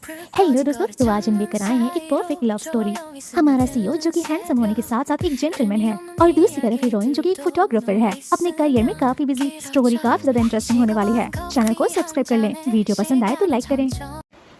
Hello दोस्तों, तो आज हम लेकर आए हैं एक परफेक्ट लव स्टोरी। हमारा सीईओ जो कि हैंडसम होने के साथ साथ एक जेंटलमैन है और दूसरी तरफ हीरोइन जो कि एक फोटोग्राफर है, अपने करियर में काफी बिजी। स्टोरी काफी ज्यादा इंटरेस्टिंग होने वाली है। चैनल को सब्सक्राइब कर लें, वीडियो पसंद आए तो लाइक करें।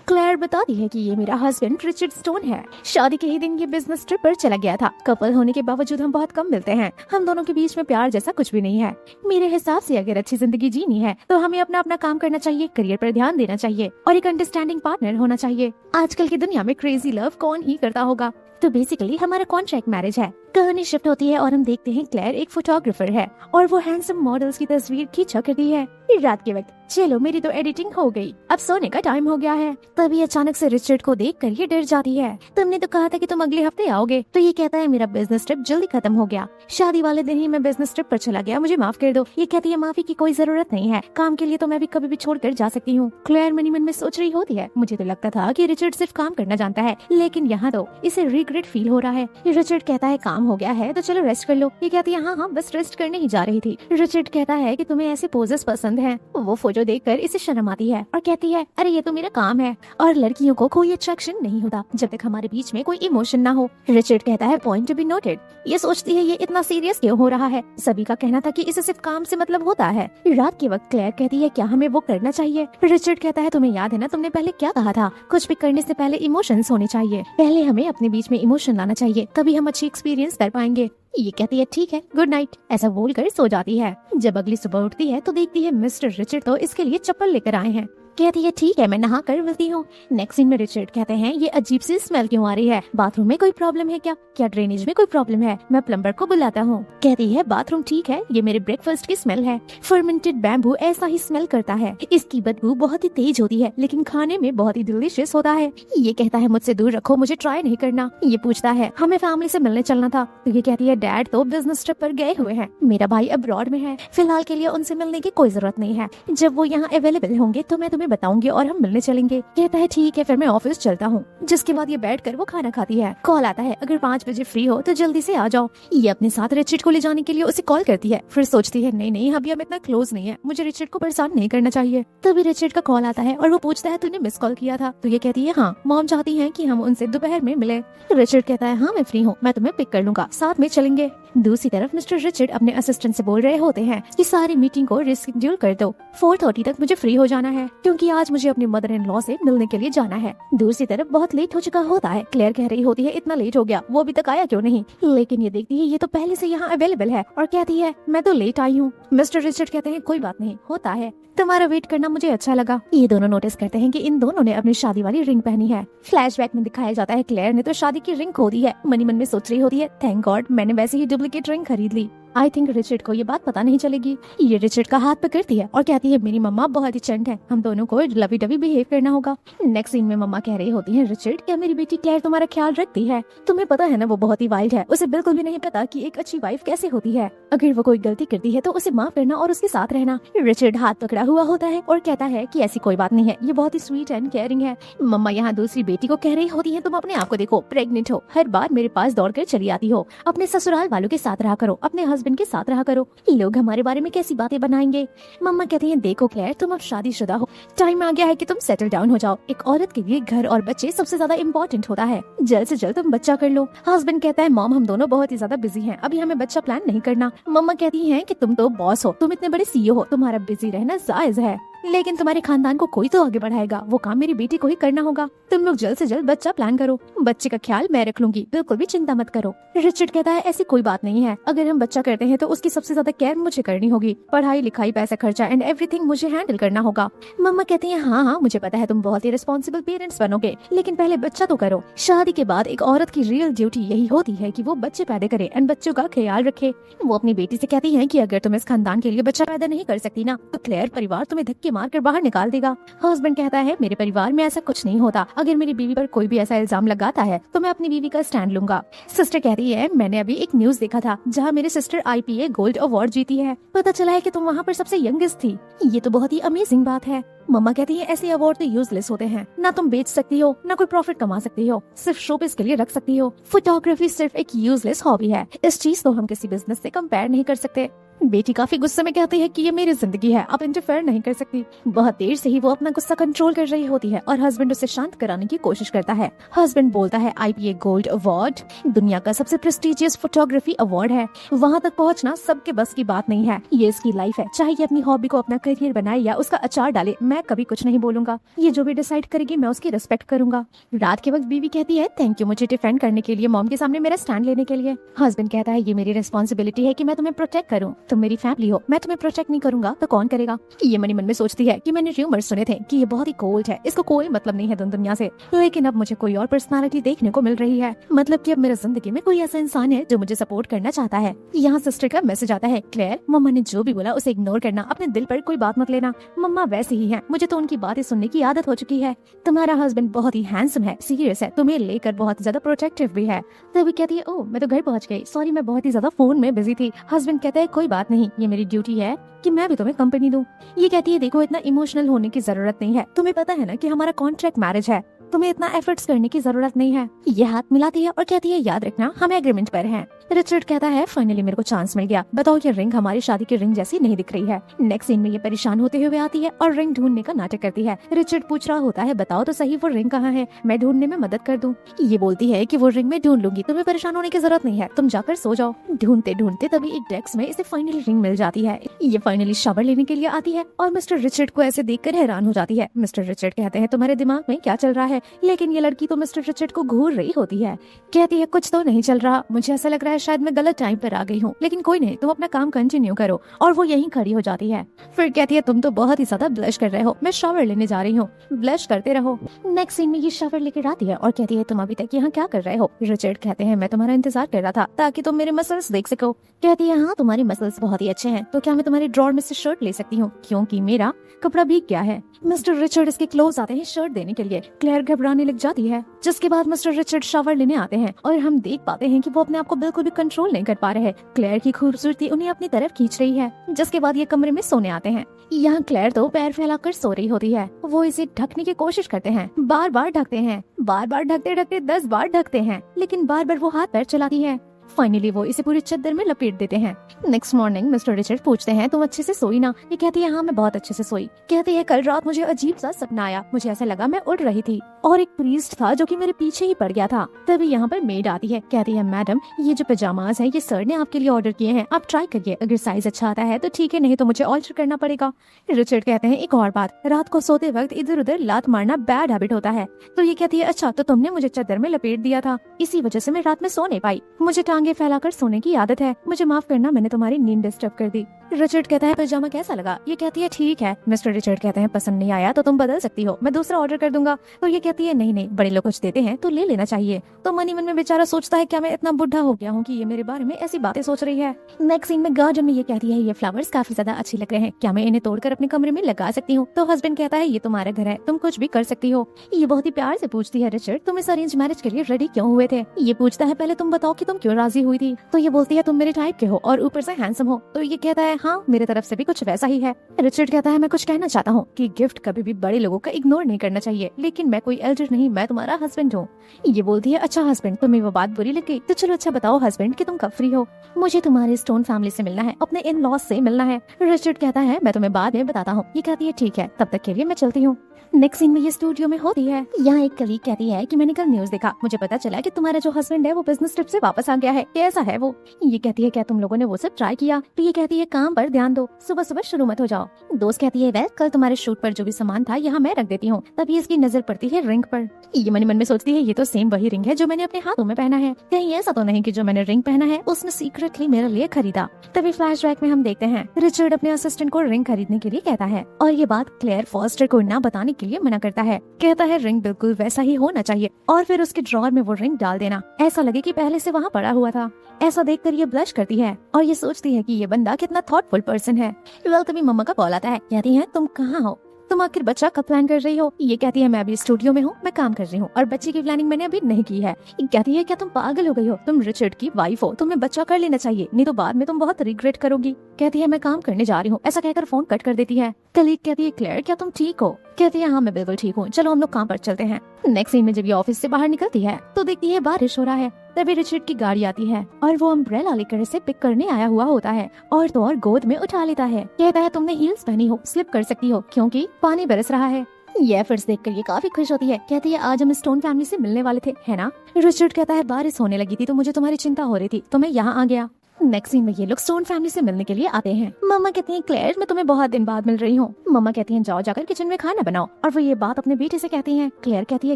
क्लेयर बताती है कि ये मेरा हस्बैंड रिचर्ड स्टोन है। शादी के ही दिन ये बिजनेस ट्रिप पर चला गया था। कपल होने के बावजूद हम बहुत कम मिलते हैं। हम दोनों के बीच में प्यार जैसा कुछ भी नहीं है। मेरे हिसाब से अगर अच्छी जिंदगी जीनी है तो हमें अपना अपना काम करना चाहिए, करियर पर ध्यान देना चाहिए और एक अंडरस्टैंडिंग पार्टनर होना चाहिए। आजकल की दुनिया में क्रेजी लव कौन ही करता होगा। तो बेसिकली हमारा कॉन्ट्रैक्ट मैरिज है। कहानी शिफ्ट होती है और हम देखते हैं क्लेयर एक फोटोग्राफर है और वो हैंडसम मॉडल्स की तस्वीर खींचा करती है। रात के वक्त चलो मेरी तो एडिटिंग हो गई, अब सोने का टाइम हो गया है। तभी अचानक से रिचर्ड को देखकर ये डर जाती है। तुमने तो कहा था कि तुम अगले हफ्ते आओगे। तो ये कहता है मेरा बिजनेस ट्रिप जल्दी खत्म हो गया, शादी वाले दिन ही मैं बिजनेस ट्रिप पर चला गया, मुझे माफ कर दो। ये कहती है माफी की कोई जरूरत नहीं है, काम के लिए तो मैं भी कभी भी छोड़ कर जा सकती हूँ। क्लेयर मनी मन में सोच रही होती है, मुझे तो लगता था कि रिचर्ड सिर्फ काम करना जानता है, लेकिन यहाँ तो इसे रिग्रेट फील हो रहा है। रिचर्ड कहता है काम हो गया है तो चलो रेस्ट कर लो। ये कहती है हाँ बस रेस्ट करने ही जा रही थी। रिचर्ड कहता है कि तुम्हें ऐसे पोजेस पसंद हैं। वो फोटो देखकर इसे शर्म आती है और कहती है अरे ये तो मेरा काम है और लड़कियों को कोई अट्रैक्शन नहीं होता जब तक हमारे बीच में कोई इमोशन ना हो। रिचर्ड कहता है पॉइंट टू बी नोटेड। ये सोचती है ये इतना सीरियस क्यों हो रहा है। सभी का कहना था कि इसे सिर्फ काम से मतलब होता है। रात के वक्त क्लेयर कहती है क्या हमें वो करना चाहिए। रिचर्ड कहता है तुम्हें याद है ना तुमने पहले क्या कहा था, कुछ भी करने से पहले इमोशंस होने चाहिए। पहले हमें अपने बीच में इमोशन लाना चाहिए, तभी हम अच्छी एक्सपीरियंस कर पाएंगे। ये कहती है ठीक है गुड नाइट, ऐसा बोलकर सो जाती है। जब अगली सुबह उठती है तो देखती है मिस्टर रिचर्ड तो इसके लिए चप्पल लेकर आए हैं। कहती है ठीक है मैं नहा कर मिलती हूँ। नेक्स्ट सीन में रिचर्ड कहते हैं ये अजीब सी स्मेल क्यों आ रही है, बाथरूम में कोई प्रॉब्लम है क्या ड्रेनेज में कोई प्रॉब्लम है, मैं प्लम्बर को बुलाता हूँ। कहती है बाथरूम ठीक है, ये मेरे ब्रेकफास्ट की स्मेल है। फर्मेंटेड बैम्बू ऐसा ही स्मेल करता है, इसकी बदबू बहुत ही तेज होती है लेकिन खाने में बहुत ही डिलीशियस होता है। ये कहता है मुझसे दूर रखो, मुझे ट्राई नहीं करना। ये पूछता है हमें फैमिली से मिलने चलना था। तो ये कहती है डैड तो बिजनेस ट्रिप पर गए हुए हैं, मेरा भाई अब्रॉड में है, फिलहाल के लिए उनसे मिलने की कोई जरूरत नहीं है। जब वो यहाँ अवेलेबल होंगे तो मैं तुम्हें बताऊंगी और हम मिलने चलेंगे। कहता है ठीक है फिर मैं ऑफिस चलता हूँ। जिसके बाद ये बैठकर वो खाना खाती है। कॉल आता है अगर 5 बजे फ्री हो तो जल्दी से आ जाओ। ये अपने साथ रिचर्ड को ले जाने के लिए उसे कॉल करती है, फिर सोचती है नहीं अभी हम इतना क्लोज नहीं है, मुझे रिचर्ड को परेशान नहीं करना चाहिए। तभी रिचर्ड का कॉल आता है और वो पूछता है तूने मिस कॉल किया था। तो ये कहती है हाँ मॉम चाहती है कि हम उनसे दोपहर में मिले। रिचर्ड कहता है हाँ मैं फ्री हूँ, मैं तुम्हें पिक कर लूंगा, साथ में चलेंगे। दूसरी तरफ मिस्टर रिचर्ड अपने असिस्टेंट से बोल रहे होते हैं कि सारी मीटिंग को रिस्केड्यूल कर दो, 4:30 तक मुझे फ्री हो जाना है क्योंकि आज मुझे अपनी मदर इन लॉ से मिलने के लिए जाना है। दूसरी तरफ बहुत लेट हो चुका होता है। क्लेयर कह रही होती है इतना लेट हो गया, वो अभी तक आया क्यों नहीं। लेकिन ये देखती है ये तो पहले से यहाँ अवेलेबल है और कहती है मैं तो लेट आई हूँ। मिस्टर रिचर्ड कहते हैं कोई बात नहीं, होता है, तुम्हारा वेट करना मुझे अच्छा लगा। ये दोनों नोटिस करते हैं कि इन दोनों ने अपनी शादी वाली रिंग पहनी है। फ्लैशबैक में दिखाया जाता है क्लेयर ने तो शादी की रिंग खो दी है। मनी मन में सोच रही होती है थैंक गॉड मैंने वैसे ही डुप्लीकेट रिंग खरीद ली। आई थिंक रिचर्ड को ये बात पता नहीं चलेगी। ये रिचर्ड का हाथ पकड़ती है और कहती है मेरी मम्मा बहुत ही चंट है, हम दोनों को लवी डवी बिहेव करना होगा। नेक्स्ट सीन में मम्मा कह रही होती है रिचर्ड क्या मेरी बेटी क्लेयर तुम्हारा ख्याल रखती है, तुम्हें पता है ना वो बहुत ही वाइल्ड है, उसे बिल्कुल भी नहीं पता कि एक अच्छी वाइफ कैसे होती है। अगर वो कोई गलती करती है तो उसे माफ करना और उसके साथ रहना। रिचर्ड हाथ पकड़ा हुआ होता है और कहता है कि ऐसी कोई बात नहीं है, ये बहुत ही स्वीट एंड केयरिंग है। मम्मा यहाँ दूसरी बेटी को कह रही होती है तुम अपने आप को देखो, प्रेग्नेंट हो, हर बार मेरे पास दौड़कर चली आती हो, अपने ससुराल वालों के साथ रहा करो, अपने हस्बैंड के साथ रहा करो, लोग हमारे बारे में कैसी बातें बनाएंगे। मम्मा कहती हैं देखो क्लेयर तुम अब शादीशुदा हो, टाइम आ गया है कि तुम सेटल डाउन हो जाओ। एक औरत के लिए घर और बच्चे सबसे ज्यादा इम्पोर्टेंट होता है, जल्द से जल्द तुम बच्चा कर लो। हस्बैंड कहता है मॉम हम दोनों बहुत ही ज्यादा बिजी हैं, अभी हमें बच्चा प्लान नहीं करना। मम्मा कहती हैं कि तुम तो बॉस हो, तुम इतने बड़े सीईओ हो, तुम्हारा बिजी रहना जायज है, लेकिन तुम्हारे खानदान को कोई तो आगे बढ़ाएगा, वो काम मेरी बेटी को ही करना होगा। तुम लोग जल्द से जल्द बच्चा प्लान करो, बच्चे का ख्याल मैं रख लूंगी, बिल्कुल भी चिंता मत करो। रिचर्ड कहता है ऐसी कोई बात नहीं है, अगर हम बच्चा करते हैं तो उसकी सबसे ज्यादा केयर मुझे करनी होगी, पढ़ाई लिखाई पैसा खर्चा एंड एवरीथिंग मुझे हैंडल करना होगा। मम्मा कहती है हाँ मुझे पता है तुम बहुत ही रिस्पॉन्सिबल पेरेंट्स बनोगे, लेकिन पहले बच्चा तो करो। शादी के बाद एक औरत की रियल ड्यूटी यही होती है कि वो बच्चे पैदा करे एंड बच्चों का ख्याल रखे। वो अपनी बेटी से कहती है कि अगर तुम इस खानदान के लिए बच्चा पैदा नहीं कर सकती ना तो क्लेयर परिवार तुम्हें धक्के मार कर बाहर निकाल देगा। हस्बैंड कहता है मेरे परिवार में ऐसा कुछ नहीं होता, अगर मेरी बीवी पर कोई भी ऐसा इल्जाम लगाता है तो मैं अपनी बीवी का स्टैंड लूंगा। सिस्टर कहती है मैंने अभी एक न्यूज देखा था जहाँ मेरी सिस्टर IPA गोल्ड अवार्ड जीती है, पता चला है कि तुम वहाँ पर सबसे यंगेस्ट थी, ये तो बहुत ही अमेजिंग बात है। मम्मा कहती है ऐसे अवार्ड तो यूजलेस होते हैं, ना तुम बेच सकती हो ना कोई प्रॉफिट कमा सकती हो, सिर्फ शोपीस के लिए रख सकती हो। फोटोग्राफी सिर्फ एक यूजलेस हॉबी है, इस चीज को हम किसी बिजनेस से कंपेयर नहीं कर सकते। बेटी काफी गुस्से में कहती है कि ये मेरी जिंदगी है, आप इंटरफेयर नहीं कर सकती। बहुत देर से ही वो अपना गुस्सा कंट्रोल कर रही होती है और हस्बैंड उसे शांत कराने की कोशिश करता है। हस्बैंड बोलता है IPA गोल्ड अवार्ड दुनिया का सबसे प्रेस्टिजियस फोटोग्राफी अवार्ड है, वहाँ तक पहुँचना सबके बस की बात नहीं है। ये इसकी लाइफ है, चाहे ये अपनी हॉबी को अपना करियर बनाए या उसका अचार डाले, मैं कभी कुछ नहीं बोलूंगा। ये जो भी डिसाइड करेगी मैं उसकी रिस्पेक्ट करूंगा। रात के वक्त बीवी कहती है थैंक यू मुझे डिफेंड करने के लिए, मॉम के सामने मेरा स्टैंड लेने के लिए। हस्बैंड कहता है ये मेरी रिस्पॉन्सिबिलिटी है कि मैं तुम्हें प्रोटेक्ट करूं, तुम मेरी फैमिली हो, मैं तुम्हें प्रोटेक्ट नहीं करूंगा तो कौन करेगा। ये मन में सोचती है कि मैंने र्यूमर सुने थे कि ये बहुत ही कोल्ड है, इसको कोई मतलब नहीं है दुनिया से, लेकिन अब मुझे कोई और पर्सनालिटी देखने को मिल रही है, मतलब कि अब मेरे जिंदगी में कोई ऐसा इंसान है जो मुझे सपोर्ट करना चाहता है। यहाँ सिस्टर का मैसेज आता है, क्लेयर मम्मा ने जो भी बोला उसे इग्नोर करना, अपने दिल पर कोई बात मत लेना, मम्मा वैसे ही है, मुझे तो उनकी बातें सुनने की आदत हो चुकी है। तुम्हारा हस्बैंड बहुत ही हैंडसम है, सीरियस है, तुम्हें लेकर बहुत ज्यादा प्रोटेक्टिव भी है। तभी कहती है ओह मैं तो घर पहुंच गई, सॉरी मैं बहुत ही ज्यादा फोन में बिजी थी। हस्बैंड कहता है कोई बात नहीं, ये मेरी ड्यूटी है कि मैं भी तुम्हें कंपनी दूं। ये कहती है देखो इतना इमोशनल होने की जरूरत नहीं है, तुम्हें पता है ना कि हमारा कॉन्ट्रैक्ट मैरिज है, तुम्हें इतना एफर्ट्स करने की जरूरत नहीं है। ये हाथ मिलाती है और कहती है याद रखना हम एग्रीमेंट पर हैं। रिचर्ड कहता है फाइनली मेरे को चांस मिल गया, बताओ ये रिंग हमारी शादी की रिंग जैसी नहीं दिख रही है। नेक्स्ट सीन में ये परेशान होते हुए आती है और रिंग ढूंढने का नाटक करती है। रिचर्ड पूछ रहा होता है बताओ तो सही वो रिंग कहाँ है, मैं ढूंढने में मदद कर दूं। ये बोलती है कि वो रिंग मैं ढूंढ लूंगी, तुम्हें परेशान होने की जरूरत नहीं है, तुम जाकर सो जाओ। ढूंढते ढूंढते तभी एक डेस्क में इसे फाइनली रिंग मिल जाती है। ये फाइनली शावर लेने के लिए आती है और मिस्टर रिचर्ड को ऐसे देखकर हैरान हो जाती है। मिस्टर रिचर्ड कहते हैं तुम्हारे दिमाग में क्या चल रहा है, लेकिन ये लड़की तो मिस्टर रिचर्ड को घूर रही होती है। कहती है कुछ तो नहीं चल रहा, मुझे ऐसा लग रहा है शायद मैं गलत टाइम पर आ गई हूँ, लेकिन कोई नहीं तुम अपना काम कंटिन्यू करो। और वो यहीं खड़ी हो जाती है। फिर कहती है तुम तो बहुत ही ज्यादा ब्लश कर रहे हो, मैं शावर लेने जा रही हूँ, ब्लश करते रहो। नेक्स्ट सीन में ये शावर लेकर आती है और कहती है तुम अभी तक यहाँ क्या कर रहे हो। रिचर्ड कहते हैं मैं तुम्हारा इंतजार कर रहा था ताकि तुम मेरे मसल्स देख सको। कहती है हाँ तुम्हारी मसल्स बहुत ही अच्छे हैं, तो क्या मैं तुम्हारे ड्रॉर में से शर्ट ले सकती हूँ क्योंकि मेरा कपड़ा भीग गया है। मिस्टर रिचर्ड इसके क्लोज आते हैं शर्ट देने के लिए। क्लेयर घबराने लग जाती है, जिसके बाद मिस्टर रिचर्ड शावर लेने आते हैं और हम देख पाते हैं कि वो अपने आप को बिल्कुल भी कंट्रोल नहीं कर पा रहे हैं। क्लेयर की खूबसूरती उन्हें अपनी तरफ खींच रही है। जिसके बाद ये कमरे में सोने आते हैं। यहाँ क्लेयर तो पैर फैलाकर सो रही होती है। वो इसे ढकने की कोशिश करते हैं, बार बार ढकते हैं, बार बार ढकते ढकते 10 बार ढकते हैं, लेकिन बार बार वो हाथ पैर चलाती है। फाइनली वो इसे पूरी चादर में लपेट देते हैं। नेक्स्ट मॉर्निंग मिस्टर रिचर्ड पूछते हैं तुम अच्छे से सोई ना। ये कहती है हाँ मैं बहुत अच्छे से सोई। कहती है कल रात मुझे अजीब सा सपना आया, मुझे ऐसा लगा मैं उड़ रही थी और एक प्रीस्ट था जो कि मेरे पीछे ही पड़ गया था। तभी यहाँ पर मेड आती है। कहती है मैडम ये जो पजामाज है ये सर ने आपके लिए ऑर्डर किए हैं, आप ट्राई करिए, अगर साइज अच्छा आता है तो ठीक है, नहीं तो मुझे ऑल्टर करना पड़ेगा। रिचर्ड कहते हैं एक और बात, रात को सोते वक्त इधर उधर लात मारना बैड हैबिट होता है। तो ये कहती है अच्छा तो तुमने मुझे चादर में लपेट दिया था, इसी वजह से मैं रात में सो नहीं पाई, मुझे टांगे फैलाकर सोने की आदत है, मुझे माफ करना मैंने तुम्हारी नींद डिस्टर्ब कर दी। रिचर्ड कहता है पजामा कैसा लगा। ये कहती है ठीक है। मिस्टर रिचर्ड कहते हैं पसंद नहीं आया तो तुम बदल सकती हो, मैं दूसरा ऑर्डर कर दूंगा। तो ये कहती है नहीं नहीं बड़े लोग कुछ देते हैं तो ले लेना चाहिए। तो मन ही मन में बेचारा सोचता है क्या मैं इतना बुढ़ा हो गया हूँ कि ये मेरे बारे में ऐसी बातें सोच रही है। नेक्स्ट सीन में गार्डन में ये कहती है ये फ्लावर्स काफी ज्यादा अच्छे लग रहे हैं, क्या मैं इन्हें तोड़कर अपने कमरे में लगा सकती हूँ। तो हस्बैंड कहता है ये तुम्हारा घर है, तुम कुछ भी कर सकती हो। ये बहुत ही प्यार से पूछती है रिचर्ड तुम इस अरेंज मैरिज के लिए रेडी क्यों हुए थे। ये पूछता है पहले तुम बताओ कि तुम क्यों राजी हुई थी। तो ये बोलती है तुम मेरे टाइप के हो और ऊपर से हैंडसम हो। तो ये कहता है हाँ मेरे तरफ से भी कुछ वैसा ही है। रिचर्ड कहता है मैं कुछ कहना चाहता हूँ कि गिफ्ट कभी भी बड़े लोगों का इग्नोर नहीं करना चाहिए, लेकिन मैं कोई एल्डर नहीं, मैं तुम्हारा हस्बैंड हूँ। ये बोलती है अच्छा हस्बैंड तुम्हें वो बात बुरी लग गई तो चलो अच्छा बताओ हस्बैंड कि तुम कब फ्री हो, मुझे तुम्हारे स्टोन फैमिली से मिलना है, अपने इन लॉज से मिलना है। रिचर्ड कहता है मैं तुम्हें बाद में बताता हूँ। ये कहती है ठीक है, तब तक के लिए मैं चलती हूँ। नेक्स्ट सीन में ये स्टूडियो में होती है। यहाँ एक कलीग कहती है कि मैंने कल न्यूज देखा, मुझे पता चला कि तुम्हारा जो हस्बैंड है वो बिजनेस ट्रिप से वापस आ गया है, कैसा है वो। ये कहती है क्या तुम लोगों ने वो सब ट्राई किया। तो ये कहती है काम पर ध्यान दो, सुबह सुबह शुरू मत हो जाओ। दोस्त कहती है वेल कल तुम्हारे शूट पर जो भी सामान था यहाँ मैं रख देती हूँ। तभी इसकी नजर पड़ती है रिंग पर। ये मन में सोचती है ये तो सेम वही रिंग है जो मैंने अपने हाथों में पहना है, कहीं ऐसा तो नहीं कि जो मैंने रिंग पहना है उसने सीक्रेटली मेरे लिए खरीदा। तभी फ्लैशबैक में हम देखते हैं रिचर्ड अपने असिस्टेंट को रिंग खरीदने के लिए कहता है और ये बात क्लेयर फॉस्टर को ना बताने के लिए मना करता है। कहता है रिंग बिल्कुल वैसा ही होना चाहिए और फिर उसके ड्रॉर में वो रिंग डाल देना, ऐसा लगे कि पहले से वहाँ पड़ा हुआ था। ऐसा देखकर ये ब्लश करती है और ये सोचती है कि ये बंदा कितना थॉटफुल पर्सन है। वेल तभी मम्मा का कॉल आता है। कहती है तुम कहाँ हो, तुम आखिर बच्चा कब प्लान कर रही हो। ये कहती है मैं अभी स्टूडियो में हूँ, मैं काम कर रही हूँ और बच्चे की प्लानिंग मैंने अभी नहीं की है। ये कहती है क्या तुम पागल हो गई हो, तुम रिचर्ड की वाइफ हो, तुम्हें बच्चा कर लेना चाहिए, नहीं तो बाद में तुम बहुत रिग्रेट करोगी। कहती है मैं काम करने जा रही हूँ, ऐसा कहकर फोन कट कर देती है। कलीग कहती है क्लेयर क्या तुम ठीक हो। कहती है हाँ मैं बिल्कुल ठीक हूँ, चलो हम लोग काम पर चलते हैं। नेक्स्ट सीन में जब ये ऑफिस से बाहर निकलती है तो देखती है बारिश हो रहा है। तभी रिचर्ड की गाड़ी आती है और वो अम्ब्रेला लेकर इसे पिक करने आया हुआ होता है और तो और गोद में उठा लेता है। कहता है तुमने हील्स पहनी हो, स्लिप कर सकती हो क्योंकि पानी बरस रहा है। ये एफर्ट्स देखकर ये काफी खुश होती है। कहती है आज हम स्टोन फैमिली से मिलने वाले थे, है ना? रिचर्ड कहता है बारिश होने लगी थी तो मुझे तुम्हारी चिंता हो रही थी तो मैं यहाँ आ गया। नेक्स्ट सीन में ये लोग स्टोन फैमिली से मिलने के लिए आते हैं। मम्मा कहती हैं क्लेयर मैं तुम्हें बहुत दिन बाद मिल रही हूँ। मम्मा कहती हैं जाओ जाकर किचन में खाना बनाओ, और वो ये बात अपने बेटे से कहती हैं। क्लेयर कहती है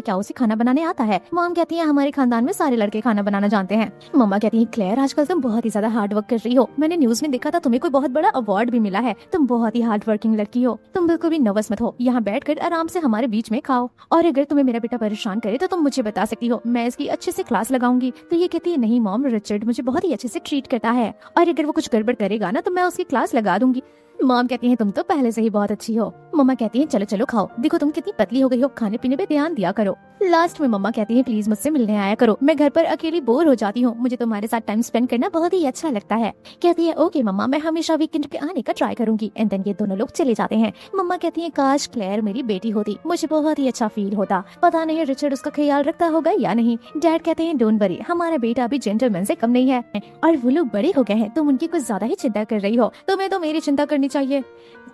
क्या उसे खाना बनाने आता है? मॉम कहती है हमारे खानदान में सारे लड़के खाना बनाना जानते हैं। मम्मा कहती है क्लेयर आजकल तुम बहुत ही ज्यादा हार्ड वर्क कर रही हो, मैंने न्यूज में देखा था तुम्हें कोई बहुत बड़ा अवार्ड भी मिला है, तुम बहुत ही हार्ड वर्किंग लड़की हो, तुम बिल्कुल भी नर्वस मत हो, यहाँ बैठ कर आराम से हमारे बीच में खाओ, और अगर तुम्हें मेरा बेटा परेशान करे तो तुम मुझे बता सकती हो, मैं इसकी अच्छे से क्लास लगाऊंगी। तो ये कहती है नहीं मॉम, रिचर्ड मुझे बहुत ही अच्छे से ट्रीट करता है और अगर वो कुछ गड़बड़ करेगा ना तो मैं उसकी क्लास लगा दूंगी। मॉम कहती है तुम तो पहले से ही बहुत अच्छी हो। मम्मा कहती है चलो चलो खाओ, देखो तुम कितनी पतली हो गई हो, खाने पीने पे ध्यान दिया करो। लास्ट में मम्मा कहती है प्लीज मुझसे मिलने आया करो, मैं घर पर अकेली बोर हो जाती हूँ, मुझे तुम्हारे साथ टाइम स्पेंड करना बहुत ही अच्छा लगता है। कहती है ओके मम्मा, मैं हमेशा वीकेंड पे आने का ट्राई करूंगी। एंड देन ये दोनों लोग चले जाते हैं। मम्मा कहती है काश क्लेयर मेरी बेटी होती, मुझे बहुत ही अच्छा फील होता, पता नहीं रिचर्ड उसका ख्याल रखता होगा या नहीं। डैड कहते हैं डोंट वरी, हमारा बेटा अभी जेंटलमैन से कम नहीं है और वो लोग बड़े हो गए हैं, तुम उनकी कुछ ज्यादा ही चिंता कर रही हो, तुम्हें तो मेरी चिंता करनी चाहिए।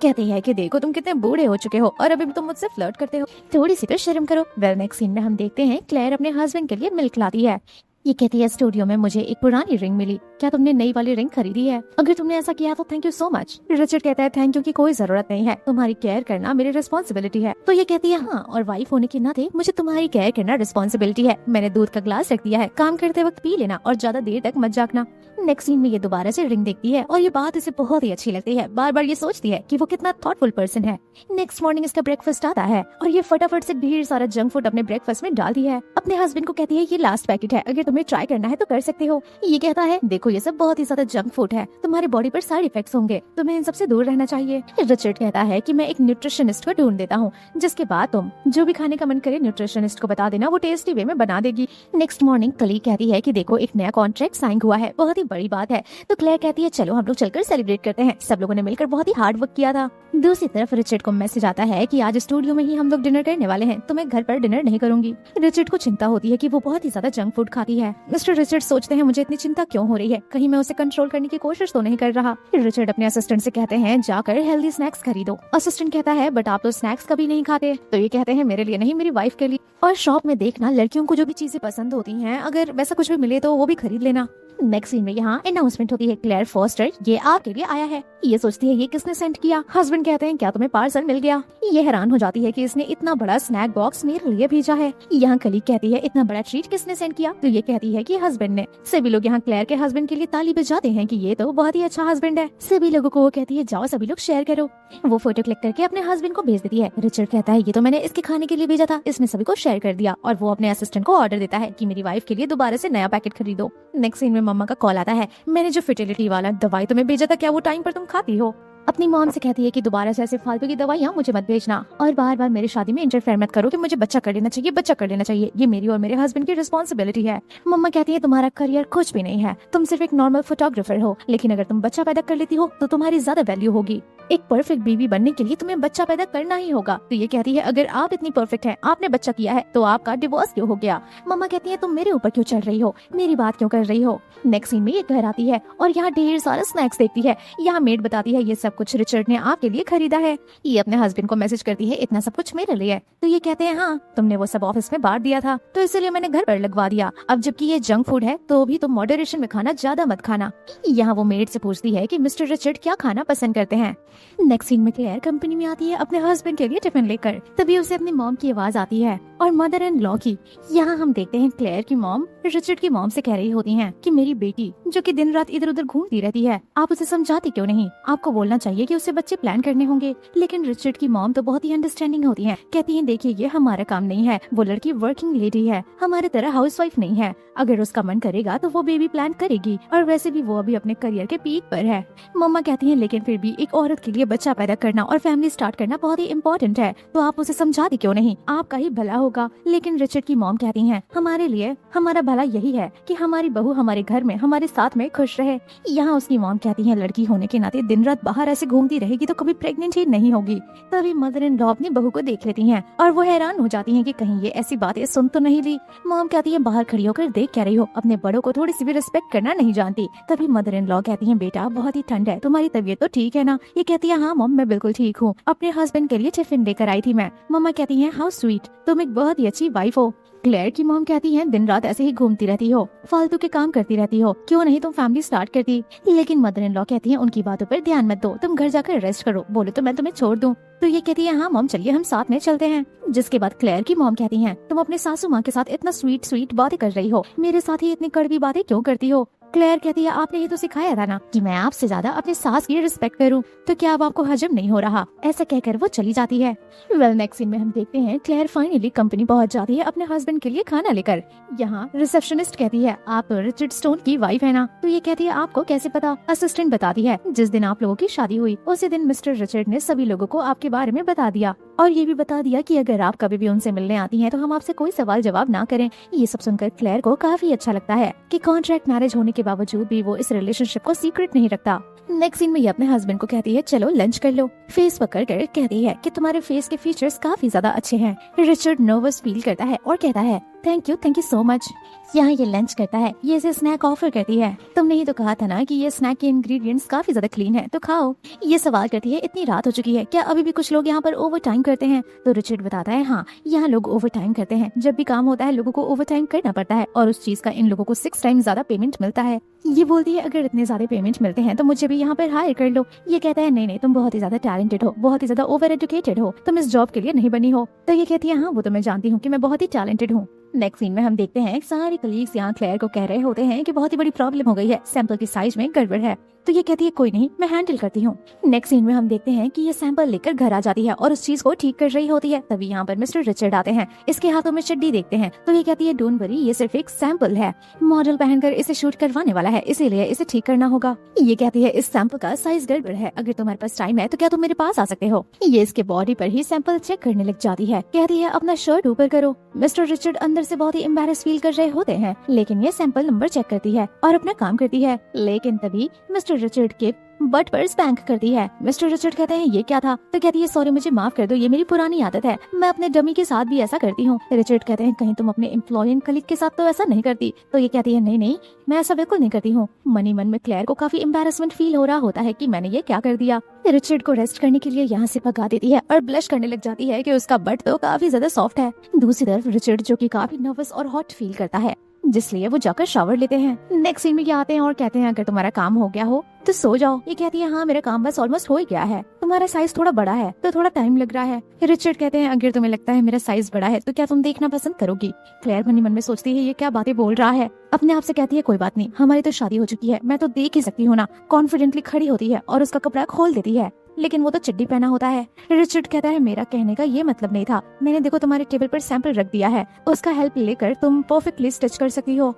कहती है कि देखो तुम कितने बूढ़े हो चुके हो और अभी तुम मुझसे फ्लर्ट करते हो, थोड़ी सी तो शर्म करो। वेल नेक्स्ट सीन में हम देखते हैं क्लेयर अपने हस्बैंड के लिए मिल्क लाती है। ये कहती है स्टूडियो में मुझे एक पुरानी रिंग मिली, क्या तुमने नई वाली रिंग खरीदी है? अगर तुमने ऐसा किया तो thank you so much. Richard कहता है थैंक यू की कोई जरूरत नहीं है, तुम्हारी केयर करना मेरी रिस्पॉन्सिबिलिटी है। तो ये कहती है हाँ, और वाइफ होने के नाते मुझे तुम्हारी केयर करना रिस्पॉन्सिबिलिटी है। मैंने दूध का ग्लास रख दिया है, काम करते वक्त पी लेना और ज्यादा देर तक मत जागना। नेक्स्ट सीन में ये दोबारा से रिंग देखती है और ये बात इसे बहुत ही अच्छी लगती है, बार बार ये सोचती है कि वो कितना थॉटफुल पर्सन है। नेक्स्ट मॉर्निंग इसका ब्रेकफास्ट आता है और ये फटाफट से ढेर सारा जंक फूड अपने ब्रेकफास्ट में डालती है। अपने हस्बैंड को कहती है ये लास्ट पैकेट है, अगर तुम्हें ट्राई करना है तो कर सकते हो। ये कहता है देखो ये सब बहुत ही ज्यादा जंक फूड है, तुम्हारी बॉडी पर साइड इफेक्ट्स होंगे, तुम्हें इन सबसे दूर रहना चाहिए। रिचर्ड कहता है कि मैं एक न्यूट्रिशनिस्ट को ढूंढ देता हूँ, जिसके बाद तुम जो भी खाने का मन करे न्यूट्रिशनिस्ट को बता देना, वो टेस्टी वे में बना देगी। नेक्स्ट मॉर्निंग कलीग कहती है कि देखो एक नया कॉन्ट्रैक्ट साइन हुआ है, बहुत ही बड़ी बात है। तो क्लेयर कहती है चलो हम लोग चलकर सेलिब्रेट करते हैं, सब लोगों ने मिलकर बहुत ही हार्ड वर्क किया था। दूसरी तरफ रिचर्ड को मैसेज आता है कि आज स्टूडियो में ही हम लोग डिनर करने वाले हैं, तो मैं घर पर डिनर नहीं करूंगी। रिचर्ड को चिंता होती है कि वो बहुत ही ज्यादा जंक फूड खाती है। मिस्टर रिचर्ड सोचते हैं मुझे इतनी चिंता क्यों हो रही है, कहीं मैं उसे कंट्रोल करने की कोशिश तो नहीं कर रहा। रिचर्ड अपने असिस्टेंट से कहते हैं जाकर हेल्दी स्नैक्स खरीदो। असिस्टेंट कहता है बट आप तो स्नैक्स कभी नहीं खाते। तो ये कहते हैं मेरे लिए नहीं, मेरी वाइफ के लिए। और शॉप में देखना लड़कियों को जो भी चीजें पसंद होती हैं, अगर वैसा कुछ भी मिले तो वो भी खरीद लेना। नेक्स्ट सीन में यहाँ अनाउंसमेंट होती है क्लेयर फॉस्टर ये आपके लिए आया है। ये सोचती है ये किसने सेंड किया। हस्बैंड कहते हैं क्या तुम्हें पार्सल मिल गया। ये हैरान हो जाती है कि इसने इतना बड़ा स्नैक बॉक्स मेरे लिए भेजा है। यहाँ कलीग कहती है इतना बड़ा ट्रीट किसने सेंड किया। तो ये कहती है कि हस्बैंड ने। सभी लोग यहाँ क्लेयर के हस्बैंड के लिए ताली बजाते हैं कि ये तो बहुत ही अच्छा हस्बैंड है। सभी लोगों को वो कहती है जाओ सभी लोग शेयर करो। वो फोटो क्लिक करके अपने हस्बैंड को भेज देती है। रिचर्ड कहता है ये तो मैंने इसके खाने के लिए भेजा था, इसने सभी को शेयर कर दिया। और वो अपने असिस्टेंट को ऑर्डर देता है कि मेरी वाइफ के लिए दोबारा से नया पैकेट खरीदो। नेक्स्ट सीन में मम्मा का कॉल आता है, मैंने जो फर्टिलिटी वाला दवाई तुम्हें भेजा था क्या वो टाइम पर तुम खाती हो। अपनी मॉम से कहती है कि दोबारा से ऐसे फालतू की दवाइयाँ मुझे मत भेजना और बार बार मेरी शादी में इंटरफेयर मत करो कि मुझे बच्चा कर लेना चाहिए, बच्चा कर लेना चाहिए, ये मेरी और मेरे हस्बैंड की रिस्पॉन्सिबिलिटी है। मम्मा कहती है तुम्हारा करियर कुछ भी नहीं है, तुम सिर्फ एक नॉर्मल फोटोग्राफर हो, लेकिन अगर तुम बच्चा पैदा कर लेती हो तो तुम्हारी ज्यादा वैल्यू होगी। एक परफेक्ट बीवी बनने के लिए तुम्हें बच्चा पैदा करना ही होगा। तो ये कहती है अगर आप इतनी परफेक्ट हैं, आपने बच्चा किया है तो आपका डिवोर्स क्यों हो गया। मम्मा कहती है तुम मेरे ऊपर क्यों चढ़ रही हो, मेरी बात क्यों कर रही हो। नेक्स्ट सीन में ये घर आती है और यहाँ ढेर सारा स्नैक्स देखती है। यहाँ मेड बताती है ये सब कुछ रिचर्ड ने आपके लिए खरीदा है। ये अपने हस्बैंड को मैसेज करती है इतना सब कुछ मेरे लिए। तो ये कहते हैं हाँ तुमने वो सब ऑफिस में बांट दिया था तो इसलिए मैंने घर पर लगवा दिया। अब जबकि ये जंक फूड है तो भी तुम मॉडरेशन में खाना, ज्यादा मत खाना। यहाँ वो मेड से पूछती है कि मिस्टर रिचर्ड क्या खाना पसंद करते हैं। नेक्स्ट सीन में क्लेयर कंपनी में आती है अपने हस्बैंड के लिए टिफिन लेकर। तभी उसे अपनी मॉम की आवाज आती है और मदर एंड लॉ की। यहाँ हम देखते हैं क्लेयर की मॉम रिचर्ड की मॉम से कह रही होती हैं कि मेरी बेटी जो कि दिन रात इधर उधर घूमती रहती है, आप उसे समझाती क्यों नहीं, आपको बोलना चाहिए कि उसे बच्चे प्लान करने होंगे। लेकिन रिचर्ड की मॉम तो बहुत ही अंडरस्टैंडिंग होती हैं, कहती हैं देखिए ये हमारा काम नहीं है, वो लड़की वर्किंग लेडी है, हमारे तरह हाउसवाइफ नहीं है। अगर उसका मन करेगा तो वो बेबी प्लान करेगी और वैसे भी वो अभी अपने करियर के पीक पर है। मम्मा कहती हैं लेकिन फिर भी एक औरत के लिए बच्चा पैदा करना और फैमिली स्टार्ट करना बहुत ही इम्पोर्टेंट है, तो आप उसे समझाती क्यों नहीं, आपका ही भला होगा। लेकिन रिचर्ड की मॉम कहती हैं हमारे लिए हमारा भला यही है कि हमारी बहू हमारे घर में हमारे साथ में खुश रहे। यहाँ उसकी मॉम कहती है लड़की होने के नाते दिन रात बाहर ऐसे घूमती रहेगी तो कभी प्रेग्नेंट ही नहीं होगी। तभी मदर इन लॉ अपनी बहू को देख लेती हैं और वो हैरान हो जाती हैं कि कहीं ये ऐसी बातें सुन तो नहीं ली। मॉम कहती है बाहर खड़ी होकर देख क्या रही हो, अपने बड़ों को थोड़ी सी भी रिस्पेक्ट करना नहीं जानती। तभी मदर इन लॉ कहती है बेटा बहुत ही ठंड है, तुम्हारी तबीयत तो ठीक है ना? ये कहती है हाँ मॉम मैं बिल्कुल ठीक हूँ, अपने हस्बैंड के लिए टिफिन लेकर आई थी मैं। मम्मा कहती है हाउ स्वीट, तुम एक बहुत ही अच्छी वाइफ हो। क्लेयर की मॉम कहती है दिन रात ऐसे ही घूमती रहती हो, फालतू के काम करती रहती हो, क्यों नहीं तुम फैमिली स्टार्ट करती। लेकिन मदर इन लॉ कहती है उनकी बातों पर ध्यान मत दो, तुम घर जाकर रेस्ट करो, बोले तो मैं तुम्हें छोड़ दूं। तो ये कहती है हाँ मॉम चलिए हम साथ में चलते हैं। जिसके बाद क्लेयर की मॉम कहती हैं तुम अपने सासू माँ के साथ इतना स्वीट बातें कर रही हो, मेरे साथ ही इतनी कड़वी बातें क्यों करती हो? क्लेयर कहती है आपने ये तो सिखाया था ना कि मैं आपसे ज्यादा अपने सास की रिस्पेक्ट करूं, तो क्या अब आपको हजम नहीं हो रहा? ऐसा कहकर वो चली जाती है। वेल नेक्स्ट सीन में हम देखते हैं क्लेयर फाइनली कंपनी पहुंच जाती है अपने हस्बैंड के लिए खाना लेकर। यहाँ रिसेप्शनिस्ट कहती है आप रिचर्ड स्टोन की वाइफ है ना? तो ये कहती है आपको कैसे पता? असिस्टेंट बताती है जिस दिन आप लोगों की शादी हुई उसी दिन मिस्टर रिचर्ड ने सभी लोगों को आपके बारे में बता दिया और ये भी बता दिया कि अगर आप कभी भी उनसे मिलने आती हैं तो हम आपसे कोई सवाल जवाब ना करें। ये सब सुनकर क्लेयर को काफी अच्छा लगता है कि कॉन्ट्रैक्ट मैरिज होने के बावजूद भी वो इस रिलेशनशिप को सीक्रेट नहीं रखता। नेक्स्ट सीन में ये अपने हस्बैंड को कहती है चलो लंच कर लो। फेस पकड़ कर कहती है कि तुम्हारे फेस के फीचर्स काफी ज्यादा अच्छे हैं। रिचर्ड नर्वस फील करता है और कहता है थैंक यू सो मच। यहाँ ये लंच करता है, ये इसे स्नैक ऑफर करती है। तुमने ये तो कहा था ना कि ये स्नैक के इंग्रेडिएंट्स काफी ज्यादा क्लीन है, तो खाओ। ये सवाल करती है इतनी रात हो चुकी है, क्या अभी भी कुछ लोग यहाँ पर ओवर टाइम करते हैं? तो रिचर्ड बताता है हाँ यहाँ लोग ओवर टाइम करते हैं, जब भी काम होता है लोगों को ओवर टाइम करना पड़ता है और उस चीज का इन लोगों को 6 टाइम ज्यादा पेमेंट मिलता है। ये बोलती है अगर इतने ज्यादा पेमेंट मिलते हैं तो मुझे भी यहाँ पर हायर कर लो। ये कहता है नहीं तुम बहुत ही ज्यादा टैलेंटेड हो, बहुत ही ज्यादा ओवर एजुकेटेड हो, तुम इस जॉब के लिए नहीं बनी हो। तो ये कहती है हाँ वो तो मैं जानती हूँ कि मैं बहुत ही टैलेंटेड हूँ। नेक्स्ट सीन में हम देखते हैं सारे कलीग्स यहाँ क्लेयर को कह रहे होते हैं कि बहुत ही बड़ी प्रॉब्लम हो गई है, सैंपल की साइज में गड़बड़ है। तो ये कहती है कोई नहीं मैं हैंडल करती हूँ। नेक्स्ट सीन में हम देखते हैं कि ये सैंपल लेकर घर आ जाती है और उस चीज को ठीक कर रही होती है। तभी यहाँ पर मिस्टर रिचर्ड आते हैं, इसके हाथों में चड्डी देखते हैं। तो ये कहती है डोंट वरी ये सिर्फ एक सैंपल है, मॉडल पहनकर इसे शूट करवाने वाला है, इसीलिए इसे ठीक करना होगा। ये कहती है इस सैंपल का साइज गड़बड़ है, अगर तुम्हारे पास टाइम है तो क्या तुम मेरे पास आ सकते हो? ये इसके बॉडी पर ही सैंपल चेक करने लग जाती है। कहती है अपना शर्ट ऊपर करो। मिस्टर रिचर्ड अंदर से बहुत ही एम्बैरेस फील कर रहे होते हैं, लेकिन ये सैंपल नंबर चेक करती है और अपना काम करती है। लेकिन तभी मिस्टर रिचर्ड के बट पर स्पैंक करती है। मिस्टर रिचर्ड कहते हैं ये क्या था? तो कहती है सॉरी मुझे माफ कर दो, ये मेरी पुरानी आदत है, मैं अपने डमी के साथ भी ऐसा करती हूँ। रिचर्ड कहते हैं कहीं तुम अपने एम्प्लॉय एंड कलीग के साथ तो ऐसा नहीं करती? तो ये कहती है नहीं मैं ऐसा बिल्कुल नहीं करती हूँ। मनी मन में क्लेयर को काफी एम्बैरेसमेंट फील हो रहा होता है कि मैंने ये क्या कर दिया। रिचर्ड को रेस्ट करने के लिए यहाँ से भगा देती है और ब्लश करने लग जाती है कि उसका बट तो काफी ज्यादा सॉफ्ट है। दूसरी तरफ रिचर्ड जो कि काफी नर्वस और हॉट फील करता है, जिसलिए वो जाकर शावर लेते हैं। नेक्स्ट सीन में ये आते हैं और कहते हैं अगर तुम्हारा काम हो गया हो तो सो जाओ। ये कहती है हाँ मेरा काम बस ऑलमोस्ट हो ही गया है, तुम्हारा साइज थोड़ा बड़ा है तो थोड़ा टाइम लग रहा है। रिचर्ड कहते हैं अगर तुम्हें लगता है मेरा साइज बड़ा है तो क्या तुम देखना पसंद करोगी? क्लेयर मन में सोचती है ये क्या बातें बोल रहा है। अपने आप से कहती है कोई बात नहीं, हमारी तो शादी हो चुकी है, मैं तो देख ही सकती हूँ ना। कॉन्फिडेंटली खड़ी होती है और उसका कपड़ा खोल देती है, लेकिन वो तो चड्डी पहना होता है। रिचर्ड कहता है मेरा कहने का ये मतलब नहीं था, मैंने देखो तुम्हारे टेबल पर सैंपल रख दिया है, उसका हेल्प लेकर तुम परफेक्टली स्टिच कर सकती हो।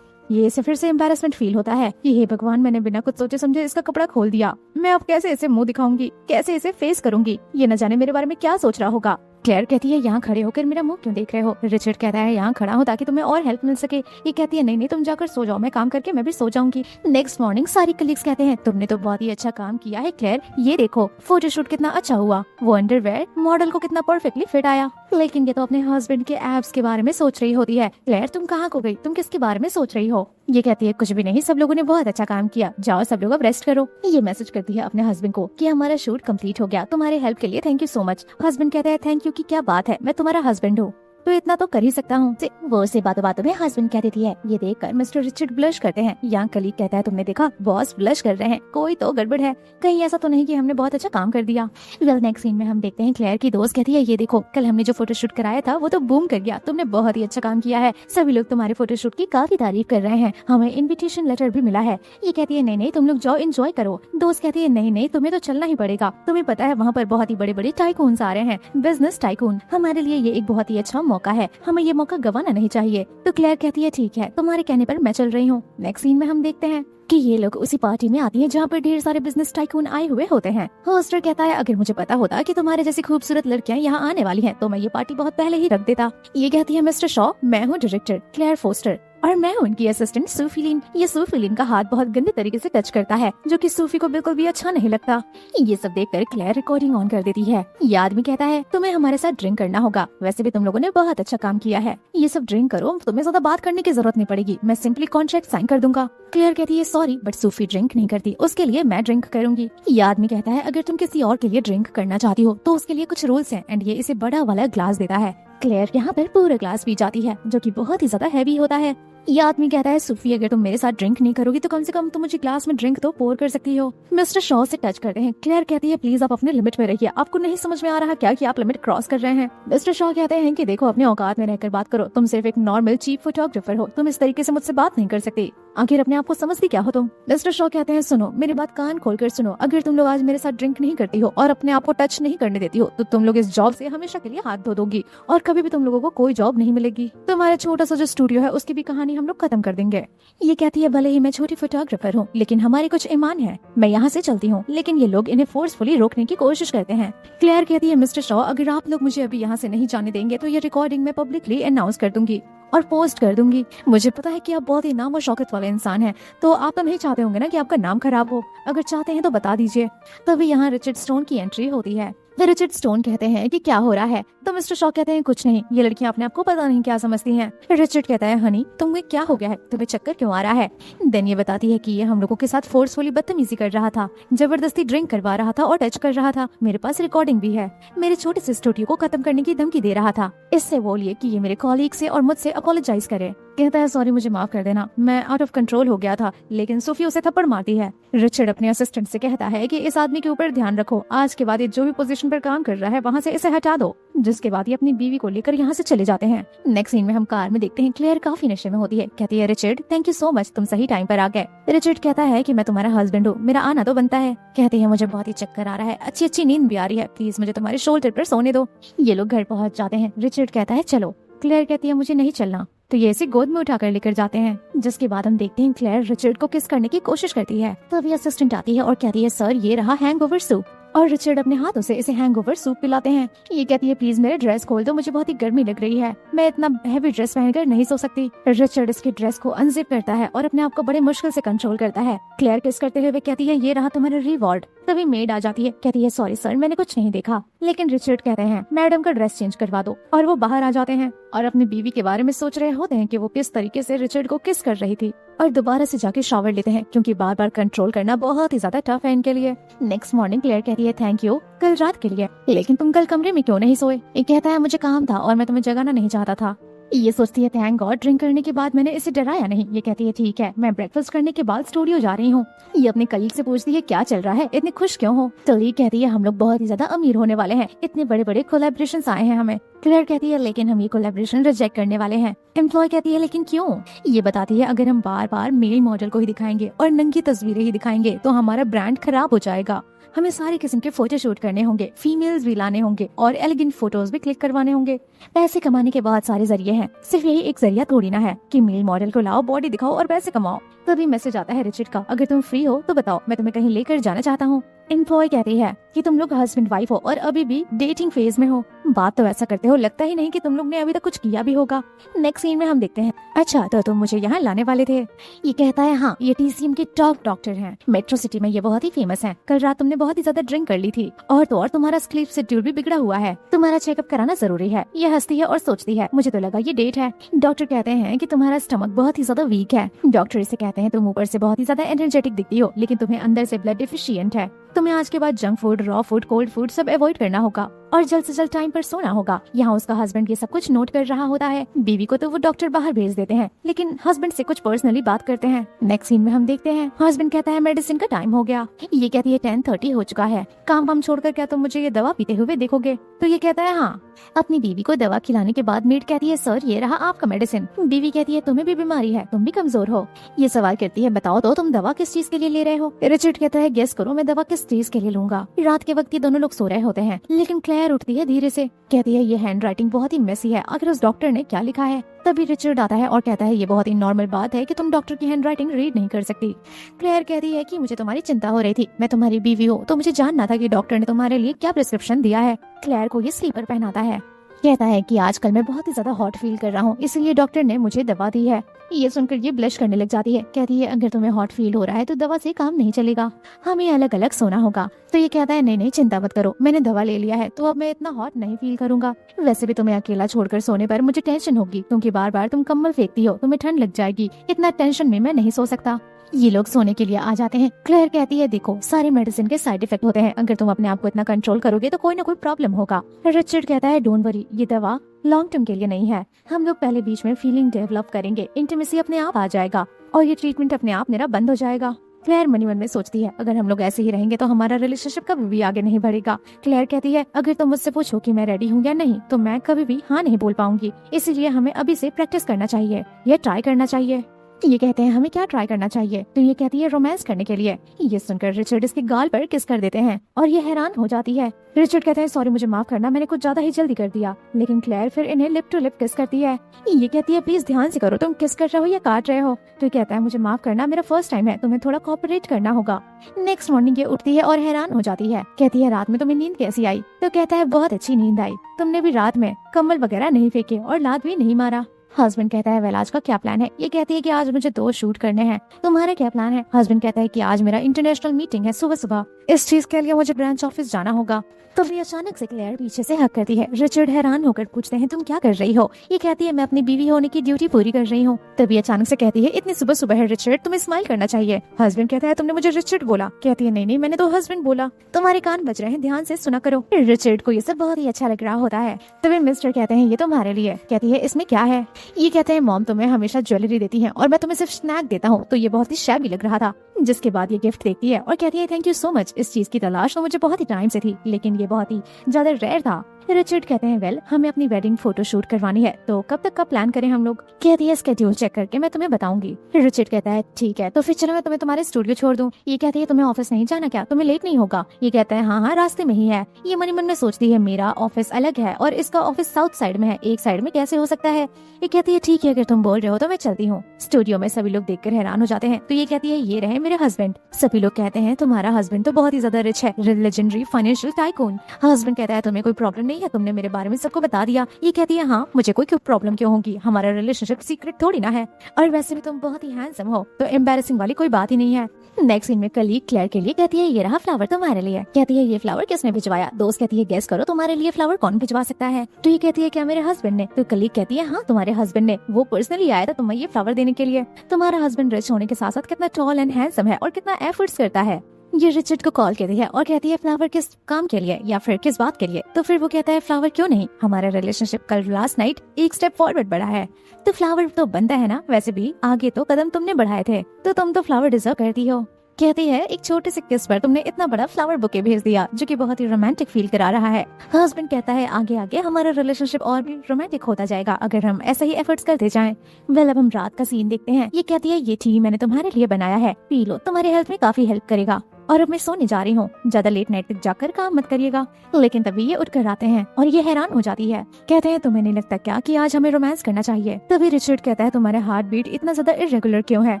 ये इसे फिर से एम्बैरेसमेंट फील होता है कि हे भगवान मैंने बिना कुछ सोचे समझे इसका कपड़ा खोल दिया, मैं अब कैसे इसे मुंह दिखाऊंगी, कैसे इसे फेस करूंगी, ये न जाने मेरे बारे में क्या सोच रहा होगा। क्लेयर कहती है यहाँ खड़े होकर मेरा मुंह क्यों देख रहे हो? रिचर्ड कहता है यहाँ खड़ा हो ताकि तुम्हें और हेल्प मिल सके। ये कहती है नहीं तुम जाकर सो जाओ, मैं काम करके मैं भी सो जाऊंगी। नेक्स्ट मॉर्निंग सारी कलीग्स कहते हैं तुमने तो बहुत ही अच्छा काम किया है क्लेयर, ये देखो फोटोशूट कितना अच्छा हुआ, वो अंडरवेयर मॉडल को कितना परफेक्टली फिट आया। लेकिन ये तो अपने हस्बैंड के एब्स के बारे में सोच रही होती है। क्लेयर तुम कहाँ खो गई, तुम किसके बारे में सोच रही हो? ये कहती है कुछ भी नहीं, सब लोगों ने बहुत अच्छा काम किया, जाओ सब लोग अब रेस्ट करो। ये मैसेज करती है अपने हस्बैंड को कि हमारा शूट कंप्लीट हो गया, तुम्हारे हेल्प के लिए thank you so much. Husband कहता है थैंक यू की क्या बात है, मैं तुम्हारा हस्बैंड हूँ तो इतना तो कर ही सकता हूँ। वो उसे बातों बातों में हस्बैंड कह देती है। ये देखकर मिस्टर रिचर्ड ब्लश करते हैं। यहाँ कलीग कहता है तुमने देखा बॉस ब्लश कर रहे हैं, कोई तो गड़बड़ है, कहीं ऐसा तो नहीं कि हमने बहुत अच्छा काम कर दिया। वेल नेक्स्ट सीन में हम देखते हैं क्लेयर की दोस्त कहती है ये देखो कल हमने जो फोटोशूट कराया था वो तो बूम कर गया, तुमने बहुत ही अच्छा काम किया है, सभी लोग तुम्हारे फोटोशूट की काफी तारीफ कर रहे हैं, हमें इन्विटेशन लेटर भी मिला है। ये कहती है नहीं तुम लोग जाओ एंजॉय करो। दोस्त कहती है नहीं तुम्हें तो चलना ही पड़ेगा, तुम्हें पता है वहाँ पर बहुत ही बड़े बड़े टाइकून्स आ रहे हैं, बिजनेस टाइकून, हमारे लिए ये एक बहुत ही अच्छा मौका है, हमें ये मौका गंवाना नहीं चाहिए। तो क्लेयर कहती है ठीक है, तुम्हारे कहने पर मैं चल रही हूँ। नेक्स्ट सीन में हम देखते हैं कि ये लोग उसी पार्टी में आती हैं जहाँ पर ढेर सारे बिजनेस टाइकून आए हुए होते हैं। होस्टर कहता है अगर मुझे पता होता कि तुम्हारे जैसी खूबसूरत लड़कियां यहाँ आने वाली हैं, तो मैं ये पार्टी बहुत पहले ही रख देता। ये कहती है मिस्टर शॉ, मैं हूँ डायरेक्टर क्लेयर फोस्टर और मैं हूँ उनकी असिस्टेंट सूफीलीन। ये सूफीलीन का हाथ बहुत गंदे तरीके से टच करता है, जो कि सूफी को बिल्कुल भी अच्छा नहीं लगता। ये सब देखकर क्लेयर रिकॉर्डिंग ऑन कर देती है। ये आदमी कहता है तुम्हें हमारे साथ ड्रिंक करना होगा, वैसे भी तुम लोगों ने बहुत अच्छा काम किया है, ये सब ड्रिंक करो, तुम्हें ज्यादा बात करने की जरूरत नहीं पड़ेगी, मैं सिंपली कॉन्ट्रैक्ट साइन कर दूंगा। क्लेयर कहती है सॉरी बट सूफी ड्रिंक नहीं करती, उसके लिए मैं ड्रिंक करूंगी। ये आदमी कहता है अगर तुम किसी और के लिए ड्रिंक करना चाहती हो तो उसके लिए कुछ रूल्स हैं, एंड ये इसे बड़ा वाला ग्लास देता है। क्लेयर यहाँ पर पूरा ग्लास पी जाती है, जो कि बहुत ही ज्यादा हैवी होता है। ये आदमी कहता है सूफी अगर तुम मेरे साथ ड्रिंक नहीं करोगी तो कम से कम तुम मुझे ग्लास में ड्रिंक तो पोर कर सकती हो। मिस्टर शॉ से टच करते हैं। क्लेयर कहती है प्लीज आप अपने लिमिट में रहिए, आपको नहीं समझ में आ रहा क्या कि आप लिमिट क्रॉस कर रहे हैं। मिस्टर शॉ कहते हैं कि देखो अपने औकात में रहकर बात करो, तुम सिर्फ एक नॉर्मल चीप फोटोग्राफर हो, तुम इस तरीके से मुझसे बात नहीं कर सकती, आखिर अपने आप को समझती क्या हो तुम। मिस्टर शॉ कहते हैं सुनो मेरी बात कान खोलकर सुनो, अगर तुम लोग आज मेरे साथ ड्रिंक नहीं करती हो और अपने आप को टच नहीं करने देती हो तो तुम लोग इस जॉब से हमेशा के लिए हाथ धो दोगी और कभी भी तुम लोगों को कोई जॉब नहीं मिलेगी। तुम्हारा छोटा सा जो स्टूडियो है उसकी भी कहानी हम लोग खत्म कर देंगे। ये कहती है भले ही मैं छोटी फोटोग्राफर हूँ लेकिन हमारे कुछ ईमान है, मैं यहाँ से चलती हूँ, लेकिन ये लोग इन्हें फोर्सफुली रोकने की कोशिश करते हैं। क्लेयर कहती है मिस्टर शॉ अगर आप लोग मुझे अभी यहाँ से नहीं जाने देंगे तो ये रिकॉर्डिंग में पब्लिकली अनाउंस कर दूंगी और पोस्ट कर दूंगी। मुझे पता है कि आप बहुत ही नाम और शौकत वाले इंसान हैं, तो आप तो नहीं चाहते होंगे ना कि आपका नाम खराब हो, अगर चाहते हैं तो बता दीजिए। तभी यहाँ रिचर्ड स्टोन की एंट्री होती है। फिर रिचर्ड स्टोन कहते हैं कि क्या हो रहा है, तो मिस्टर शॉ कहते हैं कुछ नहीं, ये लड़कियां अपने आप को पता नहीं क्या समझती हैं। रिचर्ड कहता है हनी तुम्हें क्या हो गया है, तुम्हें चक्कर क्यों आ रहा है। देन ये बताती है कि ये हम लोगों के साथ फोर्सफुली बदतमीजी कर रहा था, जबरदस्ती ड्रिंक करवा रहा था और टच कर रहा था, मेरे पास रिकॉर्डिंग भी है, मेरे छोटे से स्टूडियो को खत्म करने की धमकी दे रहा था, इससे बोलिए कि ये मेरे कॉलीग से और मुझसे अपोलोजाइज करे। कहता है सॉरी मुझे माफ कर देना, मैं आउट ऑफ कंट्रोल हो गया था, लेकिन सूफी उसे थप्पड़ मारती है। रिचर्ड अपने असिस्टेंट से कहता है कि इस आदमी के ऊपर ध्यान रखो, आज के बाद ये जो भी पोजीशन पर काम कर रहा है वहाँ से इसे हटा दो, जिसके बाद ये अपनी बीवी को लेकर यहाँ से चले जाते हैं। नेक्स्ट सीन में हम कार में देखते हैं क्लेयर काफी नशे में होती है। कहती है Richard thank you so much, तुम सही टाइम पर आ गए। रिचर्ड कहता है कि मैं तुम्हारा हस्बैंड हूँ, मेरा आना तो बनता है। कहती है मुझे बहुत ही चक्कर आ रहा है, अच्छी अच्छी नींद भी आ रही है, प्लीज मुझे तुम्हारे शोल्डर पर सोने दो। ये लोग घर पहुँच जाते हैं। रिचर्ड कहता है चलो। क्लेयर कहती है मुझे नहीं चलना, तो ये इसे गोद में उठाकर लेकर जाते हैं, जिसके बाद हम देखते हैं क्लेयर रिचर्ड को किस करने की कोशिश करती है। तभी असिस्टेंट आती है और कहती है सर ये रहा हैंगओवर सूप, और रिचर्ड अपने हाथों से इसे हैंगओवर सूप पिलाते हैं। ये कहती है प्लीज मेरे ड्रेस खोल दो, मुझे बहुत ही गर्मी लग रही है, मैं इतना हैवी ड्रेस पहनकर नहीं सो सकती। रिचर्ड इसके ड्रेस को अनजिप करता है और अपने आप को बड़े मुश्किल से कंट्रोल करता है। क्लेयर किस करते हुए कहती है ये रहा तुम्हारा रिवॉर्ड। तभी मेड आ जाती है, कहती है सॉरी सर मैंने कुछ नहीं देखा, लेकिन रिचर्ड कहते हैं मैडम का ड्रेस चेंज करवा दो, और वो बाहर आ जाते हैं और अपनी बीवी के बारे में सोच रहे होते हैं कि वो किस तरीके से रिचर्ड को किस कर रही थी, और दोबारा से जाके शावर लेते हैं क्योंकि बार बार कंट्रोल करना बहुत ही ज्यादा टफ है इनके लिए। नेक्स्ट मॉर्निंग क्लेयर कहती है थैंक यू कल रात के लिए, लेकिन तुम कल कमरे में क्यों नहीं सोए। ये कहता है मुझे काम था और मैं तुम्हें जगाना नहीं चाहता था। ये सोचती है थैंक गॉड ड्रिंक करने के बाद मैंने इसे डराया नहीं। ये कहती है ठीक है मैं ब्रेकफास्ट करने के बाद स्टूडियो जा रही हूँ। ये अपने कलीग से पूछती है क्या चल रहा है, इतने खुश क्यों हो। कलीग कहती है हम लोग बहुत ही ज्यादा अमीर होने वाले हैं, इतने बड़े बड़े कोलैबोरेशंस आए हैं हमें। क्लेयर कहती है लेकिन हम ये कोलैबोरेशन रिजेक्ट करने वाले हैं। एम्प्लॉय कहती है लेकिन क्यों। ये बताती है अगर हम बार बार मेल मॉडल को ही दिखाएंगे और नंगी तस्वीरें ही दिखाएंगे तो हमारा ब्रांड खराब हो जाएगा, हमें सारे किस्म के फोटो शूट करने होंगे, फीमेल्स भी लाने होंगे और एलिगेंट फोटोज भी क्लिक करवाने होंगे। पैसे कमाने के बहुत सारे जरिए हैं, सिर्फ यही एक जरिया थोड़ी ना है कि मेल मॉडल को लाओ, बॉडी दिखाओ और पैसे कमाओ। तभी मैसेज आता है रिचर्ड का, अगर तुम फ्री हो तो बताओ, मैं तुम्हें कहीं लेकर जाना चाहता हूँ। एम्प्लॉय कहती है कि तुम लोग हस्बैंड वाइफ हो और अभी भी डेटिंग फेज में हो, बात तो ऐसा करते हो लगता ही नहीं कि तुम लोग ने अभी तक कुछ किया भी होगा। नेक्स्ट सीन में हम देखते हैं अच्छा तो तुम मुझे यहाँ लाने वाले थे। ये कहता है हाँ ये TCM के टॉप डॉक्टर हैं, मेट्रो सिटी में ये बहुत ही फेमस हैं। कल रात तुमने बहुत ही ज्यादा ड्रिंक कर ली थी और तो और तुम्हारा स्लीप शेड्यूल भी बिगड़ा हुआ है, तुम्हारा चेकअप कराना जरूरी है। ये हंसती है और सोचती है मुझे तो लगा ये डेट है। डॉक्टर कहते हैं कि तुम्हारा स्टमक बहुत ही ज्यादा वीक है। डॉक्टर इसे कहते हैं तुम ऊपर से बहुत ही ज्यादा एनर्जेटिक दिखती हो लेकिन तुम्हें अंदर से ब्लड डिफिशिएंट है, तुम्हें आज के बाद junk food, raw food, cold food सब अवॉइड करना होगा और जल्द से जल्द टाइम पर सोना होगा। यहाँ उसका हस्बैंड ये सब कुछ नोट कर रहा होता है। बीवी को तो वो डॉक्टर बाहर भेज देते हैं लेकिन हस्बैंड से कुछ पर्सनली बात करते हैं। नेक्स्ट सीन में हम देखते हैं हस्बैंड कहता है मेडिसिन का टाइम हो गया। ये कहती है 10:30 हो चुका है, काम वाम छोड़कर क्या तुम मुझे ये दवा पीते हुए देखोगे। तो ये कहता है हाँ। अपनी बीवी को दवा खिलाने के बाद मेड कहती है सर ये रहा आपका मेडिसिन। बीवी कहती है तुम्हें भी बीमारी है, तुम भी कमजोर हो। ये सवाल करती है बताओ तो तुम दवा किस चीज के लिए ले रहे हो। रिचर्ड कहता है गेस करो मैं दवा किस चीज के लिए लूंगा। रात के वक्त ये दोनों लोग सो रहे होते हैं लेकिन क्लेयर क्लेयर उठती है धीरे से, कहती है ये हैंड राइटिंग बहुत ही मेसी है, आखिर उस डॉक्टर ने क्या लिखा है। तभी रिचर्ड आता है और कहता है ये बहुत ही नॉर्मल बात है कि तुम डॉक्टर की हैंड राइटिंग रीड नहीं कर सकती। क्लेयर कहती है कि मुझे तुम्हारी चिंता हो रही थी, मैं तुम्हारी बीवी हूँ तो मुझे जानना था कि डॉक्टर ने तुम्हारे लिए क्या प्रिस्क्रिप्शन दिया है। क्लेयर को ये स्लीपर पहनाता है, कहता है कि आजकल मैं बहुत ही ज्यादा हॉट फील कर रहा हूँ, इसलिए डॉक्टर ने मुझे दवा दी है। ये सुनकर ये ब्लश करने लग जाती है, कहती है अगर तुम्हें हॉट फील हो रहा है तो दवा से काम नहीं चलेगा, हमें अलग अलग सोना होगा। तो ये कहता है नहीं नहीं चिंता मत करो, मैंने दवा ले लिया है तो अब मैं इतना हॉट नहीं फील करूंगा। वैसे भी तुम्हें अकेला छोड़कर सोने पर मुझे टेंशन होगी, क्योंकि बार बार तुम कम्बल फेंकती हो, तुम्हें ठंड लग जाएगी, इतना टेंशन में मैं नहीं सो सकता। ये लोग सोने के लिए आ जाते हैं। क्लेयर कहती है देखो सारे मेडिसिन के साइड इफेक्ट होते हैं, अगर तुम अपने आप को इतना कंट्रोल करोगे तो कोई ना कोई प्रॉब्लम होगा। रिचर्ड कहता है डोंट वरी, ये दवा लॉन्ग टर्म के लिए नहीं है, हम लोग पहले बीच में फीलिंग डेवलप करेंगे, इंटीमेसी अपने आप आ जाएगा और ये ट्रीटमेंट अपने आप मेरा बंद हो जाएगा। क्लेयर मनी मन में सोचती है अगर हम लोग ऐसे ही रहेंगे तो हमारा रिलेशनशिप कभी भी आगे नहीं बढ़ेगा। क्लेयर कहती है अगर तुम मुझसे पूछो कि मैं रेडी हूँ या नहीं तो मैं कभी भी हाँ नहीं बोल पाऊंगी, इसीलिए हमें अभी से प्रैक्टिस करना चाहिए, ये ट्राई करना चाहिए। ये कहते हैं हमें क्या ट्राई करना चाहिए, तो ये कहती है रोमांस करने के लिए। ये सुनकर रिचर्ड इसके गाल पर किस कर देते हैं और ये हैरान हो जाती है। रिचर्ड कहते हैं सॉरी मुझे माफ करना, मैंने कुछ ज्यादा ही जल्दी कर दिया। लेकिन क्लेयर फिर इन्हें लिप टू लिप किस करती है। ये कहती है प्लीज ध्यान से करो, तुम किस कर रहे हो या काट रहे हो। तो कहता है मुझे माफ करना, मेरा फर्स्ट टाइम है, तुम्हें थोड़ा कोऑपरेट करना होगा। नेक्स्ट मॉर्निंग ये उठती है और हैरान हो जाती है, कहती है रात में तुम्हें नींद कैसी आई। तो कहता है बहुत अच्छी नींद आई, तुमने भी रात में कम्बल वगैरह नहीं फेंके और लात भी नहीं मारा। हस्बैंड कहता है वेल आज का क्या प्लान है। ये कहती है कि आज मुझे 2 शूट करने हैं, तुम्हारा क्या प्लान है। हस्बैंड कहता है कि आज मेरा इंटरनेशनल मीटिंग है सुबह सुबह, इस चीज के लिए मुझे ब्रांच ऑफिस जाना होगा। तो भी अचानक से क्लेयर पीछे से हक करती है। रिचर्ड हैरान होकर पूछते हैं तुम क्या कर रही हो। ये कहती है मैं अपनी बीवी होने की ड्यूटी पूरी कर रही हूँ। तभी अचानक से कहती है इतनी सुबह सुबह है रिचर्ड, तुम्हें स्माइल करना चाहिए। हस्बैंड कहता है तुमने मुझे रिचर्ड बोला। कहती है नहीं नहीं मैंने तो हस्बैंड बोला, तुम्हारे कान बज रहे हैं, ध्यान से सुना करो। रिचर्ड को ये सब बहुत ही अच्छा लग रहा होता है। तभी मिस्टर कहते हैं ये तुम्हारे लिए। कहती है इसमें क्या है। ये कहते हैं मॉम तुम्हें हमेशा ज्वेलरी देती है और मैं तुम्हें सिर्फ स्नैक देता हूँ, तो ये बहुत ही शैबी लग रहा था। जिसके बाद ये गिफ्ट देखती है और कहती है थैंक यू सो मच, इस चीज की तलाश तो मुझे बहुत ही टाइम से थी, लेकिन ये बहुत ही ज्यादा रेयर था। रिचर्ड कहते हैं वेल हमें अपनी वेडिंग फोटो शूट करवानी है, तो कब तक का प्लान करें हम लोग। कहती है स्केड्यूल चेक करके मैं तुम्हें बताऊंगी। रिचर्ड कहता है ठीक है, तो फिर चलो मैं तुम्हें तुम्हारे स्टूडियो छोड़ दूं। ये कहती है तुम्हें ऑफिस नहीं जाना क्या, तुम्हें लेट नहीं होगा। ये कहता है हाँ हाँ रास्ते में ही है। ये मनी मन में सोचती है मेरा ऑफिस अलग है और इसका ऑफिस साउथ साइड में है, एक साइड में कैसे हो सकता है। ये कहती है ठीक है अगर तुम बोल रहे हो तो मैं चलती हूँ। स्टूडियो में सभी लोग देखकर हैरान हो जाते हैं। तो ये कहती है ये रहे मेरे हस्बैंड। सभी लोग कहते हैं तुम्हारा हस्बैंड तो बहुत ही ज्यादा रिच है, लेजेंडरी फाइनेंशियल टाइकून। हस्बैंड कहता है तुम्हें कोई प्रॉब्लम नहीं है, तुमने मेरे बारे में सबको बता दिया। ये कहती है हाँ मुझे कोई प्रॉब्लम क्यों होगी, हमारा रिलेशनशिप सीक्रेट थोड़ी ना है, और वैसे भी तुम बहुत ही हैंडसम हो, तो एम्बैरेसिंग वाली कोई बात ही नहीं है। नेक्स्ट सीन में कलीग क्लेयर के लिए कहती है ये रहा फ्लावर तुम्हारे लिए। कहती है ये फ्लावर किसने भिजवाया। दोस्त कहती है गेस करो तुम्हारे लिए फ्लावर कौन भिजवा सकता है। तो ये कहती है क्या मेरे हस्बैंड ने। तो कलीग कहती है हाँ तुम्हारे हस्बैंड ने, वो पर्सनली आया था तुम्हें ये फ्लावर देने के लिए। तुम्हारा हस्बैंड रिच होने के साथ साथ कितना टॉल एंड हैंडसम है और कितना एफर्ट्स करता है। ये रिचर्ड को कॉल करती है और कहती है फ्लावर किस काम के लिए या फिर किस बात के लिए। तो फिर वो कहता है फ्लावर क्यों नहीं, हमारा रिलेशनशिप कल लास्ट नाइट एक स्टेप फॉरवर्ड बढ़ा है, तो फ्लावर तो बनता है ना, वैसे भी आगे तो कदम तुमने बढ़ाए थे, तो तुम तो फ्लावर डिजर्व करती हो। कहती है एक छोटे से किस पर तुमने इतना बड़ा फ्लावर बुके भेज दिया जो कि बहुत ही रोमांटिक फील करा रहा है। हस्बैंड कहता है आगे आगे हमारा रिलेशनशिप और भी रोमांटिक होता जाएगा अगर हम ऐसे ही एफर्ट्स करते जाएं। वेल अब हम रात का सीन देखते हैं। ये कहती है ये टी मैंने तुम्हारे लिए बनाया है, पी लो, तुम्हारे हेल्थ में काफी हेल्प करेगा, और अब मैं सोने जा रही हूँ, ज्यादा लेट नाइट तक जाकर काम मत करिएगा। लेकिन तभी ये उठकर आते हैं और ये हैरान हो जाती है। कहते हैं तुम्हें नहीं लगता क्या कि आज हमें रोमांस करना चाहिए। तभी रिचर्ड कहता है तुम्हारा हार्ट बीट इतना ज्यादा इरेगुलर क्यों है,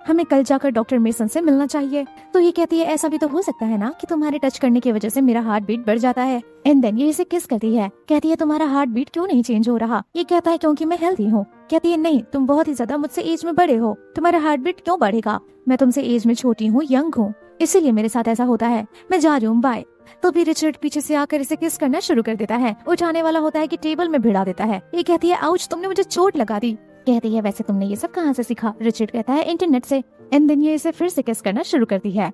हमें कल जाकर डॉक्टर मेसन से मिलना चाहिए। तो ये कहती है ऐसा भी तो हो सकता है ना कि तुम्हारे टच करने की वजह से मेरा हार्ट बीट बढ़ जाता है। एंड देन ये इसे किस करती है। कहती है तुम्हारा हार्ट बीट क्यों नहीं चेंज हो रहा। ये कहता है क्योंकि मैं हेल्थी हूँ। कहती है नहीं तुम बहुत ही ज्यादा मुझसे एज में बड़े हो, तुम्हारा हार्ट बीट क्यों बढ़ेगा, मैं तुमसे एज में छोटी हूँ, यंग हूँ, इसीलिए मेरे साथ ऐसा होता है, मैं जा रही हूँ, बाय। तो फिर रिचर्ड पीछे से आकर इसे किस करना शुरू कर देता है, उठाने वाला होता है कि टेबल में भिड़ा देता है। ये कहती है आउच तुमने मुझे चोट लगा दी। कहती है वैसे तुमने ये सब कहाँ से सीखा। रिचर्ड कहता है इंटरनेट से। एंड देन ये इसे फिर से किस करना शुरू करती है।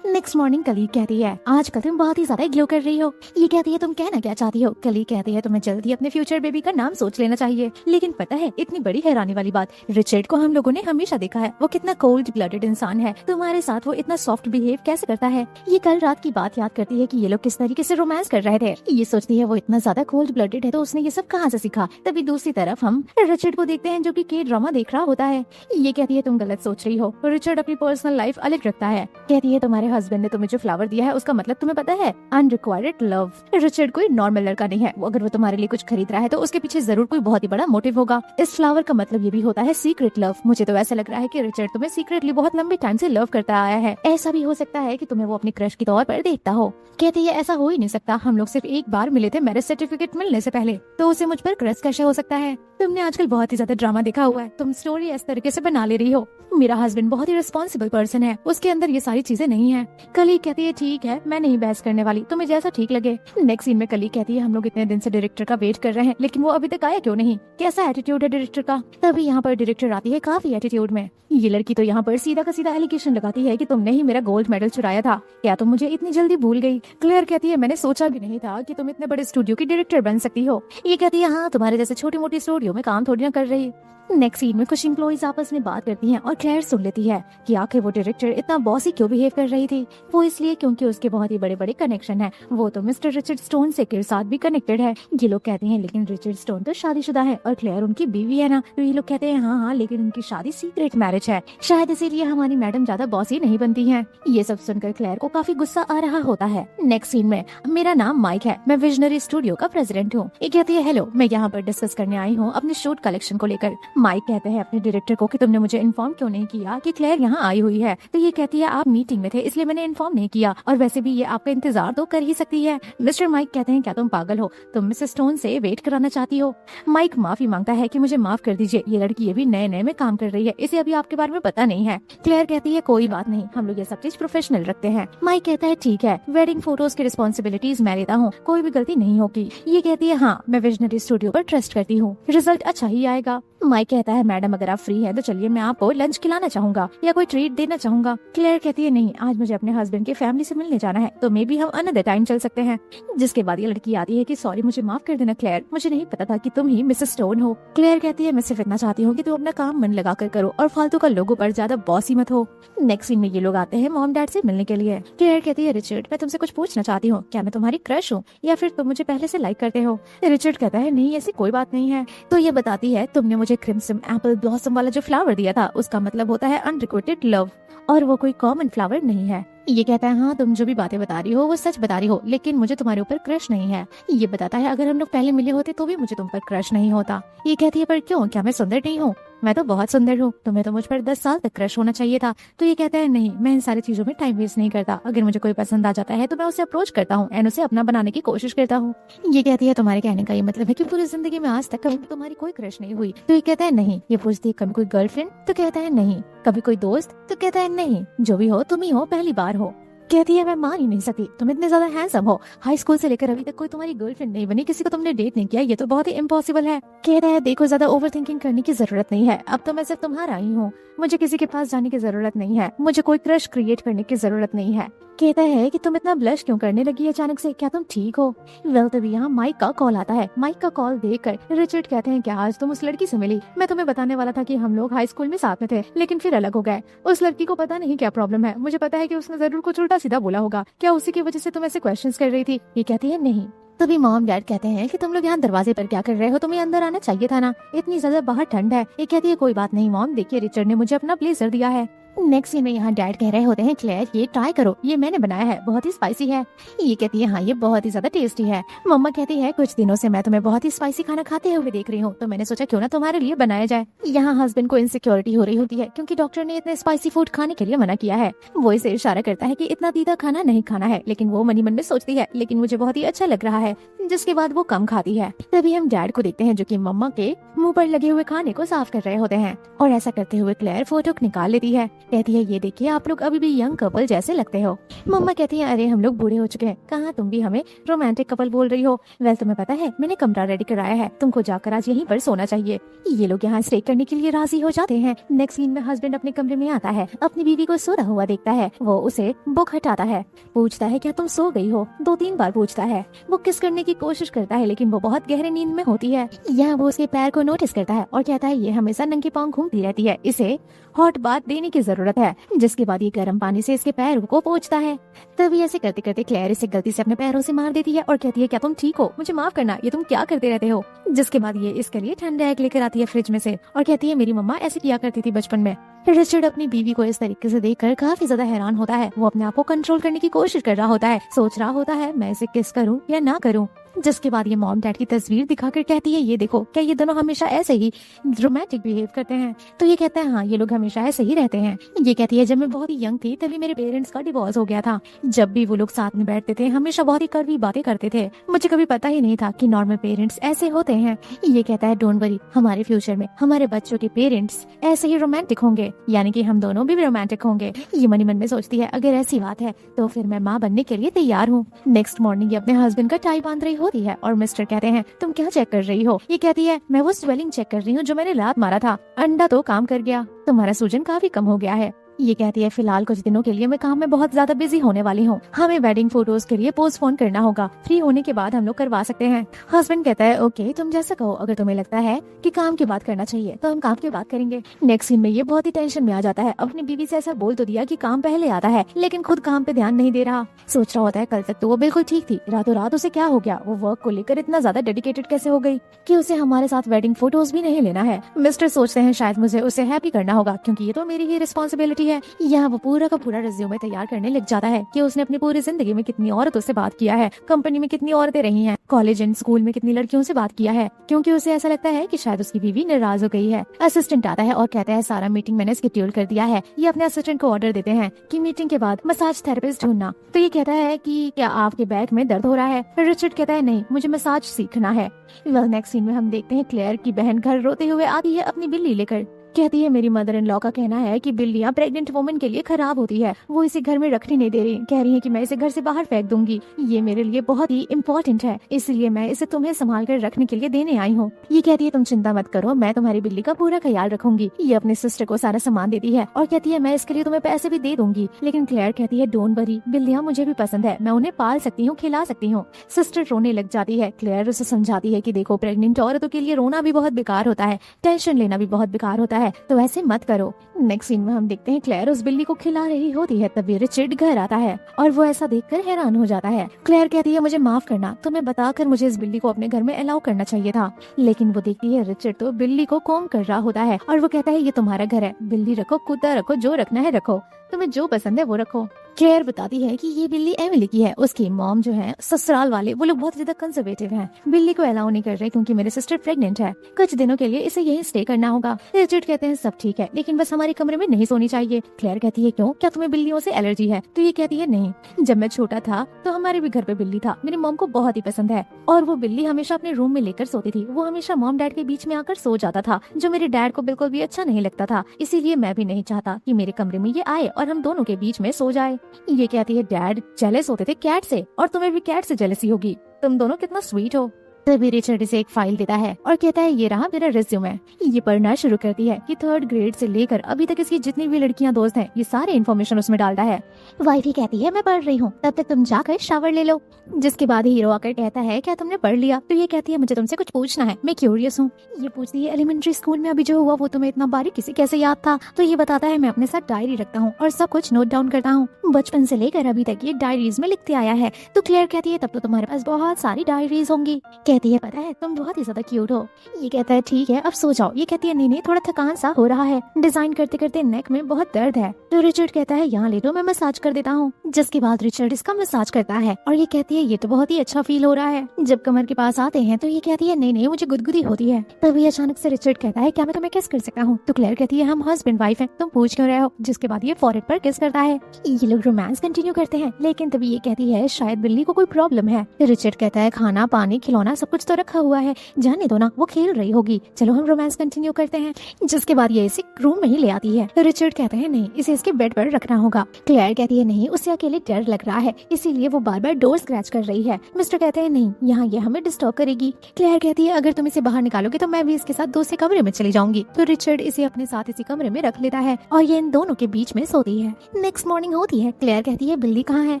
नेक्स्ट मॉर्निंग कलीग कहती है आजकल तुम बहुत ही ज्यादा ग्लो कर रही हो। ये कहती है तुम कहना क्या चाहती हो। कलीग कहती है तुम्हें जल्दी अपने फ्यूचर बेबी का नाम सोच लेना चाहिए। लेकिन पता है इतनी बड़ी हैरानी वाली बात, रिचर्ड को हम लोगों ने हमेशा देखा है वो कितना कोल्ड ब्लडेड इंसान है, तुम्हारे साथ वो इतना सॉफ्ट बिहेव कैसे करता है। ये कल रात की बात याद करती है कि ये लोग किस तरीके से रोमांस कर रहे थे। ये सोचती है वो इतना ज्यादा कोल्ड ब्लडेड है तो उसने ये सब कहाँ से सीखा। तभी दूसरी तरफ हम रिचर्ड को देखते हैं जो कि के ड्रामा देख रहा होता है। ये कहती है तुम गलत सोच रही हो, रिचर्ड अपनी पर्सनल लाइफ अलग रखता है। कहती है तुम्हारे हस्बैंड ने तुम्हें जो फ्लावर दिया है उसका मतलब तुम्हें पता है? Unrequired love. रिचर्ड कोई नॉर्मल लड़का नहीं है, वो अगर वो तुम्हारे लिए कुछ खरीद रहा है तो उसके पीछे जरूर कोई बहुत ही बड़ा मोटिव होगा। इस फ्लावर का मतलब ये भी होता है सीक्रेट लव। मुझे तो ऐसा लग रहा है कि रिचर्ड तुम्हें सीक्रेटली बहुत लंबे टाइम से लव करता आया है। ऐसा भी हो सकता है कि तुम्हें वो अपनी क्रश के तौर पर देखता हो। कहती है ऐसा हो ही नहीं सकता, हम लोग सिर्फ एक बार मिले थे मैरिज सर्टिफिकेट मिलने से पहले, तो उसे मुझ पर क्रश कैसे हो सकता है? तुमने आजकल बहुत ही ज्यादा ड्रामा देखा हुआ है, तुम स्टोरी इस तरीके से बना ले रही हो। मेरा हस्बैंड बहुत ही रिस्पॉन्सिबल पर्सन है, उसके अंदर ये सारी चीजें नहीं है। कली कहती है ठीक है, मैं नहीं बहस करने वाली, तुम्हें जैसा ठीक लगे। नेक्स्ट सीन में कली कहती है हम लोग इतने दिन से डायरेक्टर का वेट कर रहे हैं लेकिन वो अभी तक आया क्यों नहीं? कैसा एटीट्यूड है डायरेक्टर का? तभी यहाँ पर डायरेक्टर आती है काफी एटीट्यूड में। ये लड़की तो यहाँ पर सीधा का सीधा एलिगेशन लगाती है कि तुमने ही मेरा गोल्ड मेडल चुराया था, क्या तुम मुझे इतनी जल्दी भूल गई? क्लेयर कहती है मैंने सोचा भी नहीं था कि तुम इतने बड़े स्टूडियो की डायरेक्टर बन सकती हो। ये कहती है हाँ, तुम्हारे जैसे छोटी मोटी स्टूडियो में काम थोड़ी ना कर रही। नेक्स्ट सीन में कुछ एम्प्लॉइज आपस में बात करती हैं और क्लेयर सुन लेती है कि आखिर वो डायरेक्टर इतना बॉसी क्यों बिहेव कर रही थी। वो इसलिए क्योंकि उसके बहुत ही बड़े बड़े कनेक्शन है, वो तो मिस्टर रिचर्ड स्टोन से के साथ भी कनेक्टेड है। ये लोग कहते हैं लेकिन रिचर्ड स्टोन तो शादीशुदा है और क्लेयर उनकी बीवी है ना। तो ये लोग कहते हैं हाँ लेकिन उनकी शादी सीक्रेट मैरिज है, शायद इसीलिए हमारी मैडम ज्यादा बॉसी नहीं बनती है। ये सब सुनकर क्लेयर को काफी गुस्सा आ रहा होता है। नेक्स्ट सीन में मेरा नाम माइक है, मैं विजनरी स्टूडियो का प्रेसिडेंट हूँ। ये कहती है हेलो, मैं यहाँ पर डिस्कस करने आई हूँ अपने शूट कलेक्शन को लेकर। माइक कहते हैं अपने डायरेक्टर को कि तुमने मुझे इन्फॉर्म क्यों नहीं किया कि क्लेयर यहाँ आई हुई है? तो ये कहती है आप मीटिंग में थे इसलिए मैंने इन्फॉर्म नहीं किया, और वैसे भी ये आपका इंतजार तो कर ही सकती है। मिस्टर माइक कहते हैं क्या तुम पागल हो, तुम मिसेस स्टोन से वेट कराना चाहती हो? माइक माफी मांगता है कि मुझे माफ कर दीजिए, ये लड़की ये भी नए नए में काम कर रही है, इसे अभी आपके बारे में पता नहीं है। क्लेयर कहती है कोई बात नहीं, हम लोग ये सब चीज प्रोफेशनल रखते हैं। माइक कहता है ठीक है, वेडिंग फोटोज की रिस्पॉन्सिबिलिटीज मैं लेता हूँ, कोई भी गलती नहीं होगी। ये कहती है हाँ, मैं विजनरी स्टूडियो पर ट्रस्ट करती हूँ, रिजल्ट अच्छा ही आएगा। माइक कहता है मैडम अगर आप फ्री है तो चलिए मैं आपको लंच खिलाना चाहूंगा या कोई ट्रीट देना चाहूंगा। क्लेयर कहती है नहीं, आज मुझे अपने हस्बैंड की फैमिली से मिलने जाना है, तो मे भी हम अनदर टाइम चल सकते हैं। जिसके बाद ये लड़की आती है कि सॉरी मुझे माफ कर देना क्लेयर, मुझे नहीं पता था कि तुम ही मिसेस स्टोन हो। क्लेयर कहती है मैं सिर्फ इतना चाहती हूँ कि तुम अपना काम मन लगा कर करो और फालतू का लोगों पर ज्यादा बॉसी मत हो। नेक्स्ट सीन में ये लोग आते हैं मॉम डैड से मिलने के लिए। क्लेयर कहती है रिचर्ड मैं तुमसे कुछ पूछना चाहती हूँ, क्या मैं तुम्हारी क्रश हूँ या फिर तुम मुझे पहले से लाइक करते हो? रिचर्ड कहता है नहीं ऐसी कोई बात नहीं है। तो ये बताती है तुमने मुझे क्रिम्सन एप्पल ब्लॉसम वाला जो फ्लावर दिया था उसका मतलब होता है अनरिक्वेटेड लव, और वो कोई कॉमन फ्लावर नहीं है। ये कहता है हाँ तुम जो भी बातें बता रही हो वो सच बता रही हो, लेकिन मुझे तुम्हारे ऊपर क्रश नहीं है। ये बताता है अगर हम लोग पहले मिले होते तो भी मुझे तुम पर क्रश नहीं होता। ये कहती है पर क्यों, क्या मैं सुंदर नहीं हूँ? मैं तो बहुत सुंदर हूँ, तुम्हें तो मुझ पर 10 साल तक क्रश होना चाहिए था। तो ये कहता है नहीं, मैं इन सारी चीजों में टाइम वेस्ट नहीं करता, अगर मुझे कोई पसंद आ जाता है तो मैं उसे अप्रोच करता हूँ एंड उसे अपना बनाने की कोशिश करता हूँ। ये कहती है तुम्हारे कहने का ये मतलब है कि पूरी जिंदगी में आज तक कभी तुम्हारी कोई क्रश नहीं हुई? तो ये कहता है नहीं। ये पूछती है कभी कोई गर्लफ्रेंड? तो कहता है नहीं। कभी कोई दोस्त? तो कहता है नहीं, जो भी हो तुम ही हो, पहली बार हो। कहती है मैं मान ही नहीं सकती, तुम इतने ज्यादा हैंडसम हो, हाई स्कूल से लेकर अभी तक कोई तुम्हारी गर्लफ्रेंड नहीं बनी, किसी को तुमने डेट नहीं किया, ये तो बहुत ही इम्पॉसिबल है। कहता है देखो ज्यादा ओवर थिंकिंग करने की जरूरत नहीं है, अब तो मैं सिर्फ तुम्हारा ही हूँ, मुझे किसी के पास जाने की जरूरत नहीं है, मुझे कोई क्रश क्रिएट करने की जरूरत नहीं है। कहता है कि तुम इतना ब्लश क्यों करने लगी अचानक से, क्या तुम ठीक हो? वेल तभी यहाँ माइक का कॉल आता है। माइक का कॉल देखकर रिचर्ड कहते हैं क्या आज तुम उस लड़की से मिली? मैं तुम्हें बताने वाला था कि हम लोग हाई स्कूल में साथ में थे लेकिन फिर अलग हो गए। उस लड़की को पता नहीं क्या प्रॉब्लम है, मुझे पता है कि उसने जरूर कुछ उल्टा सीधा बोला होगा, क्या उसी की वजह से तुम ऐसे क्वेश्चंस कर रही थी? ये कहती है नहीं। तभी मॉम डैड कहते हैं कि तुम लोग यहाँ दरवाजे पर क्या कर रहे हो, तुम्हें अंदर आना चाहिए था ना, इतनी ज्यादा बाहर ठंड है। ये कहती है कोई बात नहीं मॉम, देखिए रिचर्ड ने मुझे अपना ब्लेजर दिया है। नेक्स्ट सीन में यहाँ डैड कह रहे होते हैं क्लेयर ये ट्राई करो, ये मैंने बनाया है, बहुत ही स्पाइसी है। ये कहती है हाँ ये बहुत ही ज्यादा टेस्टी है। मम्मा कहती है कुछ दिनों से मैं तुम्हें बहुत ही स्पाइसी खाना खाते हुए देख रही हूँ, तो मैंने सोचा क्यों ना तुम्हारे लिए बनाया जाए। यहाँ हस्बैंड को इनसिक्योरिटी हो रही होती है क्योंकि डॉक्टर ने इतने स्पाइसी फूड खाने के लिए मना किया है। वो इसे इशारा करता है कि इतना तीखा खाना नहीं खाना है, लेकिन वो मनी मन में सोचती है लेकिन मुझे बहुत ही अच्छा लग रहा है, जिसके बाद वो कम खाती है। तभी हम डैड को देखते हैं जो कि मम्मा के मुंह पर लगे हुए खाने को साफ कर रहे होते हैं, और ऐसा करते हुए क्लेयर फोटो निकाल लेती है। कहती है ये देखिए आप लोग अभी भी यंग कपल जैसे लगते हो। मम्मा कहती है अरे हम लोग बूढ़े हो चुके हैं, कहाँ तुम भी हमें रोमांटिक कपल बोल रही हो? वेल तुम्हें पता है मैंने कमरा रेडी कराया है, तुमको जाकर आज यहीं पर सोना चाहिए। ये लोग यहाँ स्टे करने के लिए राजी हो जाते हैं। नेक्स्ट सीन में हस्बैंड अपने कमरे में आता है, अपनी बीवी को सोता हुआ देखता है। वो उसे बुक हटाता है, पूछता है क्या तुम सो गई हो? 2-3 बार पूछता है। वो किस करने की कोशिश करता है लेकिन वो बहुत गहरे नींद में होती है। यहाँ वो उसके पैर को नोटिस करता है और कहता है ये हमेशा नंगे पांव घूमती रहती है, इसे हॉट बात देने की जरूरत है। जिसके बाद ये गर्म पानी से इसके पैरों को पोंछता है। तभी ऐसे करते करते क्लेयर इसे गलती से अपने पैरों से मार देती है और कहती है, क्या तुम ठीक हो? मुझे माफ करना, ये तुम क्या करते रहते हो? जिसके बाद ये इसके लिए ठंडा एग लेकर आती है फ्रिज में से और कहती है, मेरी मम्मा ऐसे किया करती थी बचपन में। रिचर्ड अपनी बीवी को इस तरीके से देखकर काफी ज्यादा हैरान होता है। वो अपने आप को कंट्रोल करने की कोशिश कर रहा होता है, सोच रहा होता है मैं इसे किस करूं या ना करूं। जिसके बाद ये मॉम डैड की तस्वीर दिखाकर कहती है, ये देखो, क्या ये दोनों हमेशा ऐसे ही रोमांटिक बिहेव करते हैं? तो ये कहता है, हाँ, ये लोग हमेशा ऐसे ही रहते हैं। ये कहती है, जब मैं बहुत ही यंग थी तभी मेरे पेरेंट्स का डिवोर्स हो गया था। जब भी वो लोग साथ में बैठते थे हमेशा बहुत ही कड़वी बातें करते थे। मुझे कभी पता ही नहीं था कि नॉर्मल पेरेंट्स ऐसे होते हैं। ये कहता है, डोंट वरी, हमारे फ्यूचर में हमारे बच्चों के पेरेंट्स ऐसे ही रोमांटिक होंगे, यानी कि हम दोनों भी रोमांटिक होंगे। ये मन ही मन में सोचती है, अगर ऐसी बात है तो फिर मैं माँ बनने के लिए तैयार हूँ। नेक्स्ट मॉर्निंग ये अपने हस्बैंड का टाई बांध रही होती है और मिस्टर कहते हैं, तुम क्या चेक कर रही हो? ये कहती है, मैं वो स्वेलिंग चेक कर रही हूँ जो मैंने रात मारा था। अंडा तो काम कर गया, तुम्हारा सूजन काफी कम हो गया है। ये कहती है, फिलहाल कुछ दिनों के लिए मैं काम में बहुत ज्यादा बिजी होने वाली हूँ। हमें वेडिंग फोटोज के लिए पोस्टपोन करना होगा, फ्री होने के बाद हम लोग करवा सकते हैं। हस्बैंड कहता है, ओके, तुम जैसा कहो, अगर तुम्हें लगता है कि काम की बात करना चाहिए तो हम काम की बात करेंगे। नेक्स्ट सीन में ये बहुत ही टेंशन में आ जाता है। अपनी बीवी से ऐसा बोल तो दिया कि काम पहले आता है, लेकिन खुद काम पे ध्यान नहीं दे रहा। सोच रहा होता है कल तक तो वो बिल्कुल ठीक थी, रातों रात उसे क्या हो गया? वो वर्क को लेकर इतना ज्यादा डेडिकेटेड कैसे हो गई कि उसे हमारे साथ वेडिंग फोटोज भी नहीं लेना है। मिस्टर सोचते हैं शायद मुझे उसे हैप्पी करना होगा क्योंकि ये तो मेरी ही रिस्पॉन्सिबिलिटी है। यहाँ वो पूरा का पूरा रिज्यूमे तैयार करने लग जाता है कि उसने अपनी पूरी जिंदगी में कितनी औरतों से बात किया है, कंपनी में कितनी औरतें रही हैं, कॉलेज एंड स्कूल में कितनी लड़कियों से बात किया है, क्योंकि उसे ऐसा लगता है कि शायद उसकी बीवी नाराज हो गई है। असिस्टेंट आता है और कहता है, सारा मीटिंग मैंने शेड्यूल कर दिया है। ये अपने असिस्टेंट को ऑर्डर देते हैं कि मीटिंग के बाद मसाज थेरेपिस्ट ढूंढना। तो ये कहता है कि क्या आपके बैक में दर्द हो रहा है? रिचर्ड कहता है, नहीं, मुझे मसाज सीखना है। नेक्स्ट सीन में हम देखते हैं क्लेयर की बहन घर रोते हुए आती है अपनी बिल्ली लेकर। कहती है, मेरी मदर इन लॉ का कहना है कि बिल्लियां प्रेग्नेंट वुमन के लिए खराब होती है, वो इसे घर में रखने नहीं दे रही, कह रही है कि मैं इसे घर से बाहर फेंक दूंगी। ये मेरे लिए बहुत ही इम्पोर्टेंट है, इसलिए मैं इसे तुम्हें संभाल कर रखने के लिए देने आई हूँ। ये कहती है, तुम चिंता मत करो, मैं तुम्हारी बिल्ली का पूरा ख्याल रखूंगी। ये अपने सिस्टर को सारा सामान देती है और कहती है, मैं इसके लिए तुम्हें पैसे भी दे दूंगी। लेकिन क्लेयर कहती है, डोंट वरी, बिल्लियां मुझे भी पसंद है, मैं उन्हें पाल सकती हूँ, खिला सकती हूँ। सिस्टर रोने लग जाती है। क्लेयर उसे समझाती है कि देखो, प्रेग्नेंट औरतों के लिए रोना भी बहुत बेकार होता है, टेंशन लेना भी बहुत बेकार होता है, तो ऐसे मत करो। नेक्स्ट सीन में हम देखते हैं क्लेयर उस बिल्ली को खिला रही होती है, तभी रिचर्ड घर आता है और वो ऐसा देखकर हैरान हो जाता है। क्लेयर कहती है, मुझे माफ करना, तुम्हें बताकर मुझे इस बिल्ली को अपने घर में अलाउ करना चाहिए था। लेकिन वो देखती है रिचर्ड तो बिल्ली को कॉम कर रहा होता है और वो कहता है, ये तुम्हारा घर है, बिल्ली रखो, कुत्ता रखो, जो रखना है रखो, तुम्हें जो पसंद है वो रखो। क्लेयर बताती है कि ये बिल्ली एमिली की है। उसकी मॉम जो है, ससुराल वाले, वो लोग बहुत ज्यादा कंजर्वेटिव हैं, बिल्ली को अलाउ नहीं कर रहे क्योंकि मेरी सिस्टर प्रेग्नेंट है, कुछ दिनों के लिए इसे यहीं स्टे करना होगा। रिचर्ड कहते हैं, सब ठीक है, लेकिन बस हमारे कमरे में नहीं सोनी चाहिए। क्लेयर कहती है, क्यों, क्या तुम्हें बिल्लियों से एलर्जी है? तो ये कहती है, नहीं, जब मैं छोटा था तो हमारे भी घर पे बिल्ली था, मेरी मॉम को बहुत ही पसंद है और वो बिल्ली हमेशा अपने रूम में लेकर सोती थी। वो हमेशा मॉम डैड के बीच में आकर सो जाता था, जो मेरे डैड को बिल्कुल भी अच्छा नहीं लगता था, इसीलिए मैं भी नहीं चाहता कि मेरे कमरे में ये आए और हम दोनों के बीच में सो जाए। ये कहती है, डैड जेलस होते थे कैट से और तुम्हें भी कैट से जेलसी होगी, तुम दोनों कितना स्वीट हो। तभी रिचर्ड इसे एक फाइल देता है और कहता है, ये रहा मेरा रिज्यूमे। ये पढ़ना शुरू करती है कि 3rd ग्रेड से लेकर अभी तक इसकी जितनी भी लड़कियां दोस्त हैं, ये सारे इन्फॉर्मेशन उसमें डालता है। वाइफी कहती है, मैं पढ़ रही हूँ, तब तक तुम जाकर शावर ले लो। जिसके बाद हीरो आकर कहता है, क्या तुमने पढ़ लिया? तो ये कहती है, मुझे तुमसे कुछ पूछना है, मैं क्यूरियस हूँ। ये पूछती है, एलिमेंट्री स्कूल में अभी जो हुआ वो तुम्हें इतना बारीकी से कैसे याद था? तो ये बताता है, मैं अपने साथ डायरी रखता हूँ और सब कुछ नोट डाउन करता हूँ, बचपन से लेकर अभी तक ये डायरीज में लिखते आया है। तो क्लियर कहती है, तब तो तुम्हारे पास बहुत सारी डायरीज होंगी। कहती है, पता है, तुम बहुत ही ज्यादा क्यूट हो। ये कहता है, ठीक है, अब सो जाओ। ये कहती है, नहीं, थोड़ा थकान सा हो रहा है, डिजाइन करते करते नेक में बहुत दर्द है। तो रिचर्ड कहता है, यहाँ ले लो, मैं मसाज कर देता हूँ। जिसके बाद रिचर्ड इसका मसाज करता है और ये कहती है, ये तो बहुत ही अच्छा फील हो रहा है। जब कमर के पास आते हैं तो ये कहती है, नहीं, मुझे गुदगुदी होती है। तभी अचानक से रिचर्ड कहता है, क्या मैं तुम्हें किस कर सकता हूँ? तो क्लेयर कहती है, हम हस्बैंड वाइफ हैं, तुम पूछ क्यों रहे हो? जिसके बाद ये फॉरहेड पर किस करता है। ये लोग रोमांस कंटिन्यू करते हैं, लेकिन तभी ये कहती है, शायद बिल्ली को कोई प्रॉब्लम है। रिचर्ड कहता है, खाना पानी खिलौना सब कुछ तो रखा हुआ है, जाने दो ना, वो खेल रही होगी, चलो हम रोमांस कंटिन्यू करते हैं। जिसके बाद ये इसे रूम में ही ले आती है। रिचर्ड कहते हैं, नहीं, इसे इसके बेड पर रखना होगा। क्लेयर कहती है, नहीं, उसे अकेले डर लग रहा है, इसीलिए वो बार बार डोर स्क्रैच कर रही है। मिस्टर कहते हैं, नहीं, यहाँ ये हमें डिस्टर्ब करेगी। क्लेयर कहती है, अगर तुम इसे बाहर निकालोगे तो मैं भी इसके साथ दूसरे कमरे में चली जाऊंगी। तो रिचर्ड इसे अपने साथ इसी कमरे में रख लेता है और ये इन दोनों के बीच में सोती है। नेक्स्ट मॉर्निंग होती है। क्लेयर कहती है, बिल्ली कहाँ है?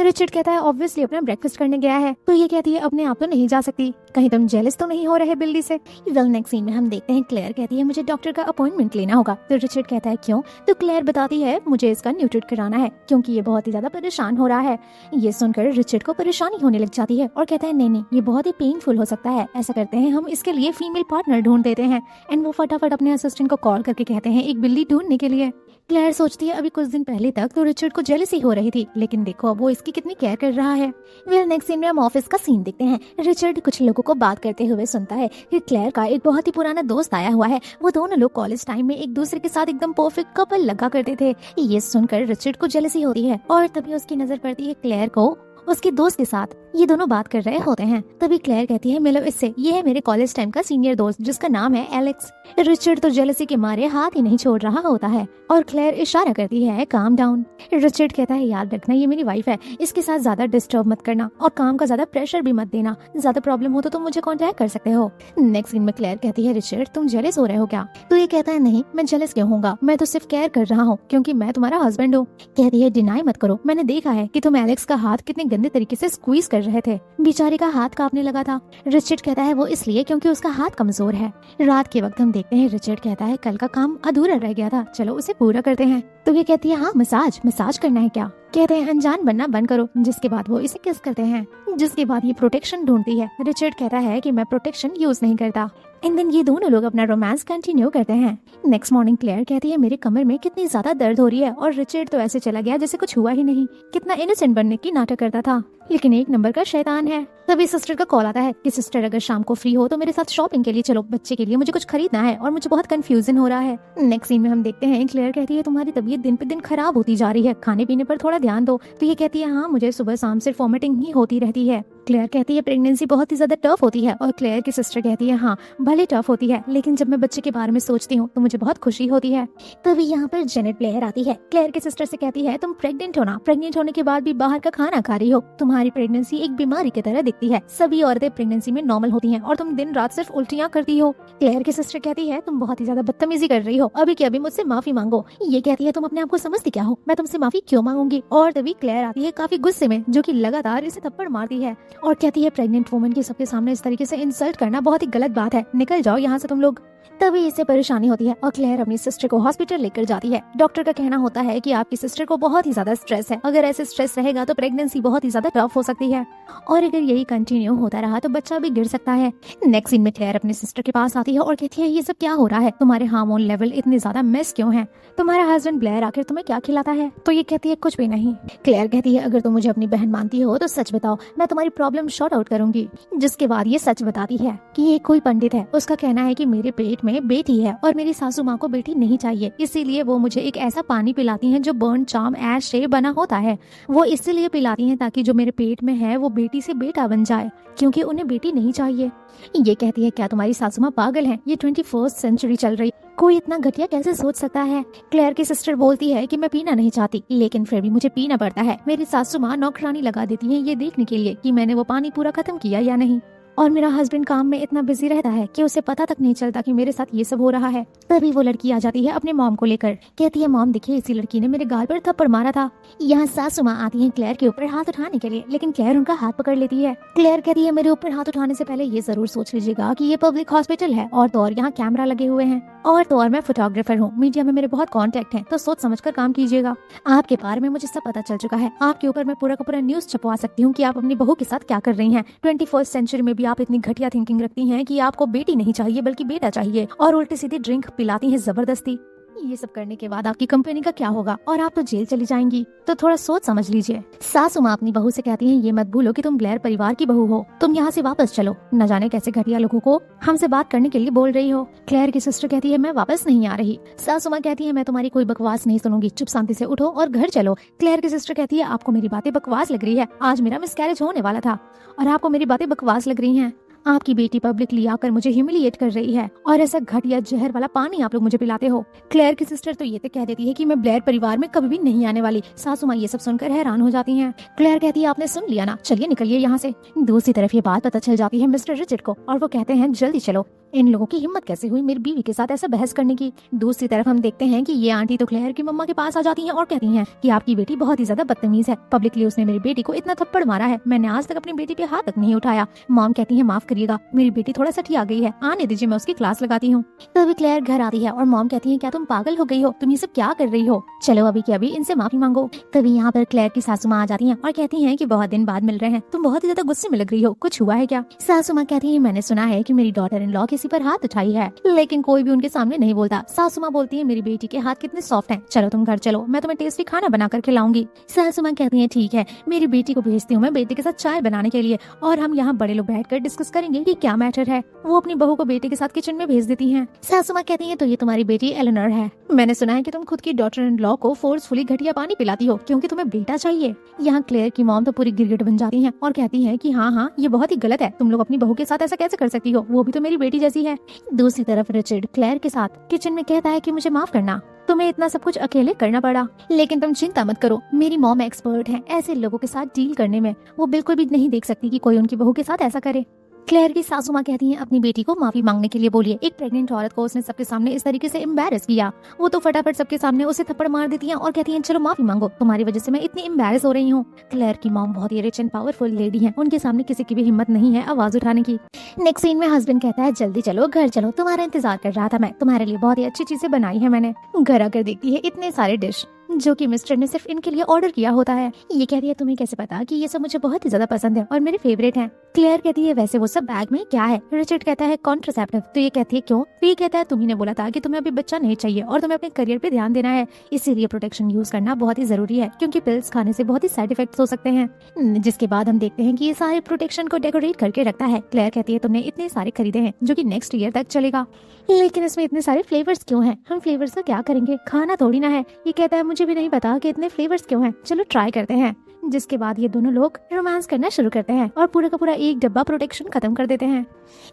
रिचर्ड कहता है, ऑब्वियसली अपना ब्रेकफास्ट करने गया है। तो ये कहती है, अपने आप तो नहीं जा सकती। कहीं तुम जेलस तो नहीं हो रहे बिल्ली से। वेल नेक्स्ट सीन में हम देखते हैं क्लेयर कहती है मुझे डॉक्टर का अपॉइंटमेंट लेना होगा। तो रिचर्ड कहता है क्यों? तो क्लेयर बताती है मुझे इसका न्यूट्रिट कराना है क्योंकि ये बहुत ही ज्यादा परेशान हो रहा है। ये सुनकर रिचर्ड को परेशानी होने लग जाती है और कहता है नहीं ये बहुत ही पेनफुल हो सकता है। ऐसा करते हैं हम इसके लिए फीमेल पार्टनर ढूंढ देते हैं। एंड वो फटाफट अपने असिस्टेंट को कॉल करके कहते हैं एक बिल्ली ढूंढने के लिए। क्लेयर सोचती है अभी कुछ दिन पहले तक तो रिचर्ड को जेलसी हो रही थी, लेकिन देखो अब वो इसकी कितनी केयर कर रहा है। वेल नेक्स्ट सीन में हम ऑफिस का सीन देखते हैं। रिचर्ड कुछ लोगों को बात करते हुए सुनता है कि क्लेयर का एक बहुत ही पुराना दोस्त आया हुआ है। वो दोनों लोग कॉलेज टाइम में एक दूसरे के साथ एकदम परफेक्ट कपल लगा करते थे। ये सुनकर रिचर्ड को जेलसी होती है और तभी उसकी नजर पड़ती है क्लेयर को उसके दोस्त के साथ। ये दोनों बात कर रहे होते हैं। तभी क्लेयर कहती है मिलो इससे, ये है मेरे कॉलेज टाइम का सीनियर दोस्त जिसका नाम है एलेक्स। रिचर्ड तो जेलसी के मारे हाथ ही नहीं छोड़ रहा होता है और क्लेयर इशारा करती है काम डाउन। रिचर्ड कहता है याद रखना ये मेरी वाइफ है, इसके साथ ज्यादा डिस्टर्ब मत करना और काम का ज्यादा प्रेशर भी मत देना। ज्यादा प्रॉब्लम हो तो तुम मुझे कॉन्टेक्ट कर सकते हो। नेक्स्ट सीन में क्लेयर कहती है रिचर्ड तुम जेलस हो रहे हो क्या? तो ये कहता है नहीं मैं जेलस क्यों होऊंगा, मैं तो सिर्फ केयर कर रहा हूँ क्योंकि मैं तुम्हारा हस्बैंड हूँ। कहती है डिनाई मत करो, मैंने देखा है कि तुम एलेक्स का हाथ कितने गंदे तरीके से स्क्वीज कर रहे थे। बेचारे का हाथ कांपने लगा था। रिचर्ड कहता है वो इसलिए क्योंकि उसका हाथ कमजोर है। रात के वक्त हम देखते हैं रिचर्ड कहता है कल का काम अधूरा रह गया था, चलो उसे पूरा करते हैं। तो ये कहती है हाँ मसाज करना है क्या? कहते हैं अनजान बनना बंद करो। जिसके बाद वो इसे किस करते हैं। जिसके बाद ये प्रोटेक्शन ढूंढती है। रिचर्ड कहता है कि मैं प्रोटेक्शन यूज नहीं करता। इन दिन ये दोनों लोग अपना रोमांस कंटिन्यू करते हैं। नेक्स्ट मॉर्निंग क्लेयर कहती है मेरे कमर में कितनी ज्यादा दर्द हो रही है और रिचर्ड तो ऐसे चला गया जैसे कुछ हुआ ही नहीं। कितना इनोसेंट बनने की नाटक करता था, लेकिन एक नंबर का शैतान है। तभी सिस्टर का कॉल आता है कि सिस्टर अगर शाम को फ्री हो तो मेरे साथ शॉपिंग के लिए चलो, बच्चे के लिए मुझे कुछ खरीदना है और मुझे बहुत कंफ्यूजन हो रहा है। नेक्स्ट सीन में हम देखते हैं क्लेयर कहती है तुम्हारी तबीयत दिन पे दिन खराब होती जा रही है, खाने पीने पर थोड़ा ध्यान दो। तो ये कहती है हाँ मुझे सुबह शाम सिर्फ वॉमिटिंग ही होती रहती है। क्लेयर कहती है प्रेगनेंसी बहुत ही ज्यादा टफ होती है और क्लेयर की सिस्टर कहती है हाँ भले टफ होती है लेकिन जब मैं बच्चे के बारे में सोचती हूँ तो मुझे बहुत खुशी होती है। तभी यहाँ पर जेनेट प्लेयर आती है। क्लेयर की सिस्टर से कहती है तुम प्रेग्नेंट हो ना, प्रेग्नेंट होने के बाद भी बाहर का खाना खा रही हो, तुम्हारी प्रेगनेंसी एक बीमारी की तरह दिखती है। सभी औरतें प्रेगनेंसी में नॉर्मल होती हैं और तुम दिन रात सिर्फ उल्टियाँ करती हो। क्लेयर की सिस्टर कहती है तुम बहुत ही ज्यादा बदतमीजी कर रही हो, अभी के अभी मुझसे माफी मांगो। ये कहती है तुम अपने आप को समझती क्या हो, मैं तुमसे माफी क्यों मांगूंगी। और तभी क्लेयर आती है काफी गुस्से में, जो कि लगातार इसे थप्पड़ मारती है और कहती है प्रेग्नेंट वुमन के सबके सामने इस तरीके से इंसल्ट करना बहुत ही गलत बात है, निकल जाओ यहाँ से तुम लोग। तभी इसे परेशानी होती है और क्लेयर अपनी सिस्टर को हॉस्पिटल लेकर जाती है। डॉक्टर का कहना होता है कि आपकी सिस्टर को बहुत ही ज्यादा स्ट्रेस है, अगर ऐसे स्ट्रेस रहेगा तो प्रेगनेंसी बहुत ही ज्यादा टफ हो सकती है और अगर यही कंटिन्यू होता रहा तो बच्चा भी गिर सकता है। नेक्स्ट सीन में क्लेयर अपने सिस्टर के पास आती है और कहती है ये सब क्या हो रहा है, तुम्हारे हार्मोन लेवल इतने ज्यादा मिस क्यों है, तुम्हारा हस्बैंड ब्लेयर आखिर तुम्हें क्या खिलाता है। तो ये कहती है कुछ भी नहीं। क्लेयर कहती है अगर तुम मुझे अपनी बहन मानती हो तो सच बताओ, मैं तुम्हारी प्रॉब्लम शॉर्ट आउट करूंगी। जिसके बाद ये सच बताती है कि ये कोई पंडित है, उसका कहना है कि मेरे पेट में बेटी है और मेरी सासू माँ को बेटी नहीं चाहिए, इसीलिए वो मुझे एक ऐसा पानी पिलाती हैं जो बर्न चार्म ऐश से बना होता है। वो इसीलिए पिलाती हैं ताकि जो मेरे पेट में है वो बेटी से बेटा बन जाए, क्योंकि उन्हें बेटी नहीं चाहिए। ये कहती है क्या तुम्हारी सासू माँ पागल है, ये 21st सेंचुरी चल रही, कोई इतना घटिया कैसे सोच सकता है। क्लेयर की सिस्टर बोलती है कि मैं पीना नहीं चाहती लेकिन फिर भी मुझे पीना पड़ता है। मेरी सासू माँ नौकरानी लगा देती है ये देखने के लिए कि मैंने वो पानी पूरा खत्म किया या नहीं, और मेरा हस्बैंड काम में इतना बिजी रहता है कि उसे पता तक नहीं चलता कि मेरे साथ ये सब हो रहा है। तभी वो लड़की आ जाती है अपने मॉम को लेकर, कहती है मॉम देखिए इसी लड़की ने मेरे गाल पर थप्पड़ मारा था। यहाँ सासू माँ आती है क्लेयर के ऊपर हाथ उठाने के लिए, लेकिन क्लेयर उनका हाथ पकड़ लेती है। क्लेयर कहती है मेरे ऊपर हाथ उठाने से पहले ये जरूर सोच लीजिएगा कि ये पब्लिक हॉस्पिटल है और तो और यहाँ कैमरा लगे हुए हैं और तो और मैं फोटोग्राफर हूँ, मीडिया में मेरे बहुत कॉन्टेक्ट हैं, तो सोच समझ कर काम कीजिएगा। आपके बारे में मुझे सब पता चल चुका है, आपके ऊपर मैं पूरा का पूरा न्यूज छपवा सकती हूँ कि आप अपनी बहू के साथ क्या कर रही हैं। 21st सेंचुरी में भी आप इतनी घटिया थिंकिंग रखती हैं कि आपको बेटी नहीं चाहिए बल्कि बेटा चाहिए और उल्टी सीधी ड्रिंक पिलाती हैं जबरदस्ती। ये सब करने के बाद आपकी कंपनी का क्या होगा और आप तो जेल चली जाएंगी, तो थोड़ा सोच समझ लीजिए। सासू माँ अपनी बहू से कहती हैं ये मत भूलो कि तुम ब्लेयर परिवार की बहू हो, तुम यहाँ से वापस चलो, न जाने कैसे घटिया लोगों को हमसे बात करने के लिए बोल रही हो। क्लेयर की सिस्टर कहती है मैं वापस नहीं आ रही। सासू माँ कहती है मैं तुम्हारी कोई बकवास नहीं सुनूंगी, चुप शांति से उठो और घर चलो। क्लेयर की सिस्टर कहती है आपको मेरी बातें बकवास लग रही है, आज मेरा मिसकैरेज होने वाला था और आपको मेरी बातें बकवास लग रही हैं। आपकी बेटी पब्लिकली आकर मुझे ह्यूमिलिएट कर रही है और ऐसा घटिया जहर वाला पानी आप लोग मुझे पिलाते हो। क्लेयर की सिस्टर तो ये तक कह देती है कि मैं ब्लेयर परिवार में कभी भी नहीं आने वाली। सासू माँ ये सब सुनकर हैरान हो जाती हैं। क्लेयर कहती है आपने सुन लिया ना, चलिए निकलिए यहाँ से। दूसरी तरफ ये बात पता चल जाती है मिस्टर रिचर्ड को और वो कहते हैं जल्दी चलो, इन लोगों की हिम्मत कैसे हुई मेरी बीवी के साथ ऐसा बहस करने की। दूसरी तरफ हम देखते हैं कि ये आंटी तो क्लेयर की मम्मा के पास आ जाती हैं और कहती हैं कि आपकी बेटी बहुत ही ज्यादा बदतमीज है, पब्लिकली उसने मेरी बेटी को इतना थप्पड़ मारा है, मैंने आज तक अपनी बेटी पे हाथ तक नहीं उठाया। मॉम कहती है माफ करिएगा, मेरी बेटी थोड़ा सा ठीक आ गई है, आने दीजिए, मैं उसकी क्लास लगाती हूँ। तभी क्लेयर घर आती है और मॉम कहती है क्या तुम पागल हो गई हो, तुम ये सब क्या कर रही हो, चलो अभी के अभी इनसे माफी मांगो। तभी यहाँ पर क्लेयर की सासू माँ आ जाती है और कहती है कि बहुत दिन बाद मिल रहे हैं, तुम बहुत ही ज्यादा गुस्से में लग रही हो, कुछ हुआ है क्या। सासू माँ कहती है मैंने सुना है कि मेरी डॉटर इन लॉ किसी पर हाथ उठाई है, लेकिन कोई भी उनके सामने नहीं बोलता। सासू माँ बोलती है मेरी बेटी के हाथ कितने सॉफ्ट हैं, चलो तुम घर चलो, मैं तुम्हें टेस्टी खाना बनाकर खिलाऊंगी। सासू माँ कहती है ठीक है, मेरी बेटी को भेजती हूँ मैं बेटे के साथ चाय बनाने के लिए, और हम यहाँ बड़े लोग बैठकर डिस्कस करेंगे कि क्या मैटर है। वो अपनी बहू को बेटे के साथ किचन में भेज देती हैं। सासू माँ कहती है तो ये तुम्हारी बेटी एलेनोर है, मैंने सुना है कि तुम खुद की डॉटर इन लॉ को फोर्सफुली घटिया पानी पिलाती हो क्योंकि तुम्हें बेटा चाहिए। यहाँ क्लेयर की मॉम तो पूरी गिरगिट बन जाती है और कहती है कि हाँ ये बहुत ही गलत है, तुम लोग अपनी बहू के साथ ऐसा कैसे कर सकती हो, वो भी तो मेरी बेटी जैसी है। दूसरी तरफ रिचर्ड क्लेयर के साथ किचन में कहता है कि मुझे माफ करना, तुम्हें इतना सब कुछ अकेले करना पड़ा, लेकिन तुम चिंता मत करो, मेरी मॉम एक्सपर्ट है ऐसे लोगों के साथ डील करने में, वो बिल्कुल भी नहीं देख सकती कि कोई उनकी बहू के साथ ऐसा करे। क्लेयर की सासू माँ कहती हैं अपनी बेटी को माफी मांगने के लिए बोलिए, एक प्रेग्नेंट औरत को उसने सबके सामने इस तरीके से एम्बैरेस किया, वो तो फटाफट सबके सामने उसे थप्पड़ मार देती हैं और कहती हैं चलो माफी मांगो, तुम्हारी वजह से मैं इतनी एम्बैरेस हो रही हूँ। क्लेयर की मॉम बहुत ही रिच एंड पावरफुल लेडी है, उनके सामने किसी की भी हिम्मत नहीं है आवाज उठाने की। नेक्स्ट सीन में हस्बैंड कहता है जल्दी चलो घर चलो, तुम्हारा इंतजार कर रहा था मैं, तुम्हारे लिए बहुत ही अच्छी चीजें बनाई है मैंने। घर आकर देखती है इतने सारे डिश जो कि मिस्टर ने सिर्फ इनके लिए ऑर्डर किया होता है। ये कहती है तुम्हें कैसे पता कि ये सब मुझे बहुत ही ज्यादा पसंद है और मेरे फेवरेट हैं। क्लेयर कहती है वैसे वो सब बैग में क्या है। रिचर्ड कहता है कॉन्ट्रासेप्टिव। तो ये कहती है क्यों। तो ये कहता है तुम्ही ने बोला था कि तुम्हें अभी बच्चा नहीं चाहिए और तुम्हें अपने करियर पे ध्यान देना है, इसीलिए प्रोटेक्शन यूज करना बहुत ही जरूरी है क्योंकि पिल्स खाने से बहुत ही साइड इफेक्ट्स हो सकते हैं। जिसके बाद हम देखते हैं कि ये सारे प्रोटेक्शन को डेकोरेट करके रखता है। क्लेयर कहती है तुमने इतने सारे खरीदे हैं जो कि नेक्स्ट ईयर तक चलेगा, लेकिन इसमें इतने सारे फ्लेवर्स क्यों हैं, हम फ्लेवर्स का क्या करेंगे, खाना थोड़ी ना है। ये कहता है मुझे भी नहीं पता कि इतने फ्लेवर्स क्यों हैं, चलो ट्राई करते हैं। जिसके बाद ये दोनों लोग रोमांस करना शुरू करते हैं और पूरा का पूरा एक डब्बा प्रोटेक्शन खत्म कर देते हैं।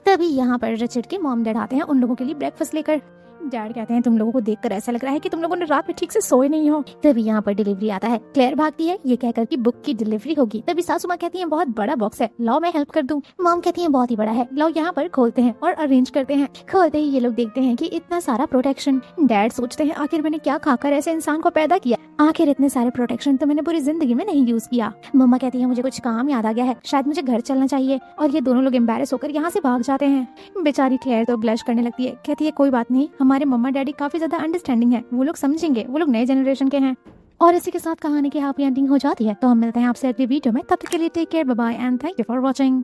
तभी यहाँ पर रिचर्ड के मॉम डैड आते हैं उन लोगों के लिए ब्रेकफास्ट लेकर। डैड कहते हैं तुम लोगों को देखकर ऐसा लग रहा है कि तुम लोगों ने रात में ठीक से सोए नहीं हो। तभी यहाँ पर डिलीवरी आता है। क्लेयर भागती है ये कहकर कि बुक की डिलीवरी होगी। तभी सासू माँ कहती है बहुत बड़ा बॉक्स है, लाओ मैं हेल्प कर दूं। मॉम कहती है बहुत ही बड़ा है, लाओ यहाँ पर खोलते हैं और अरेंज करते हैं। खोलते ही ये लोग देखते हैं कि इतना सारा प्रोटेक्शन। डैड सोचते हैं आखिर मैंने क्या खाकर ऐसे इंसान को पैदा किया, आखिर इतने सारे प्रोटेक्शन तो मैंने पूरी जिंदगी में नहीं यूज किया। मम्मा कहती है मुझे कुछ काम याद आ गया है, शायद मुझे घर चलना चाहिए। और ये दोनों लोग एम्बैरेस होकर यहाँ से भाग जाते हैं। बेचारी क्लेयर तो ब्लश करने लगती है, कहती है कोई बात नहीं, हमारे मम्मा डैडी काफी ज्यादा अंडरस्टैंडिंग है, वो लोग समझेंगे, वो लोग नए जनरेशन के हैं। और इसी के साथ कहानी की हैप्पी एंडिंग हो जाती है। तो हम मिलते हैं आपसे अगली वीडियो में, तब तक के लिए take care, bye bye and thank you for watching.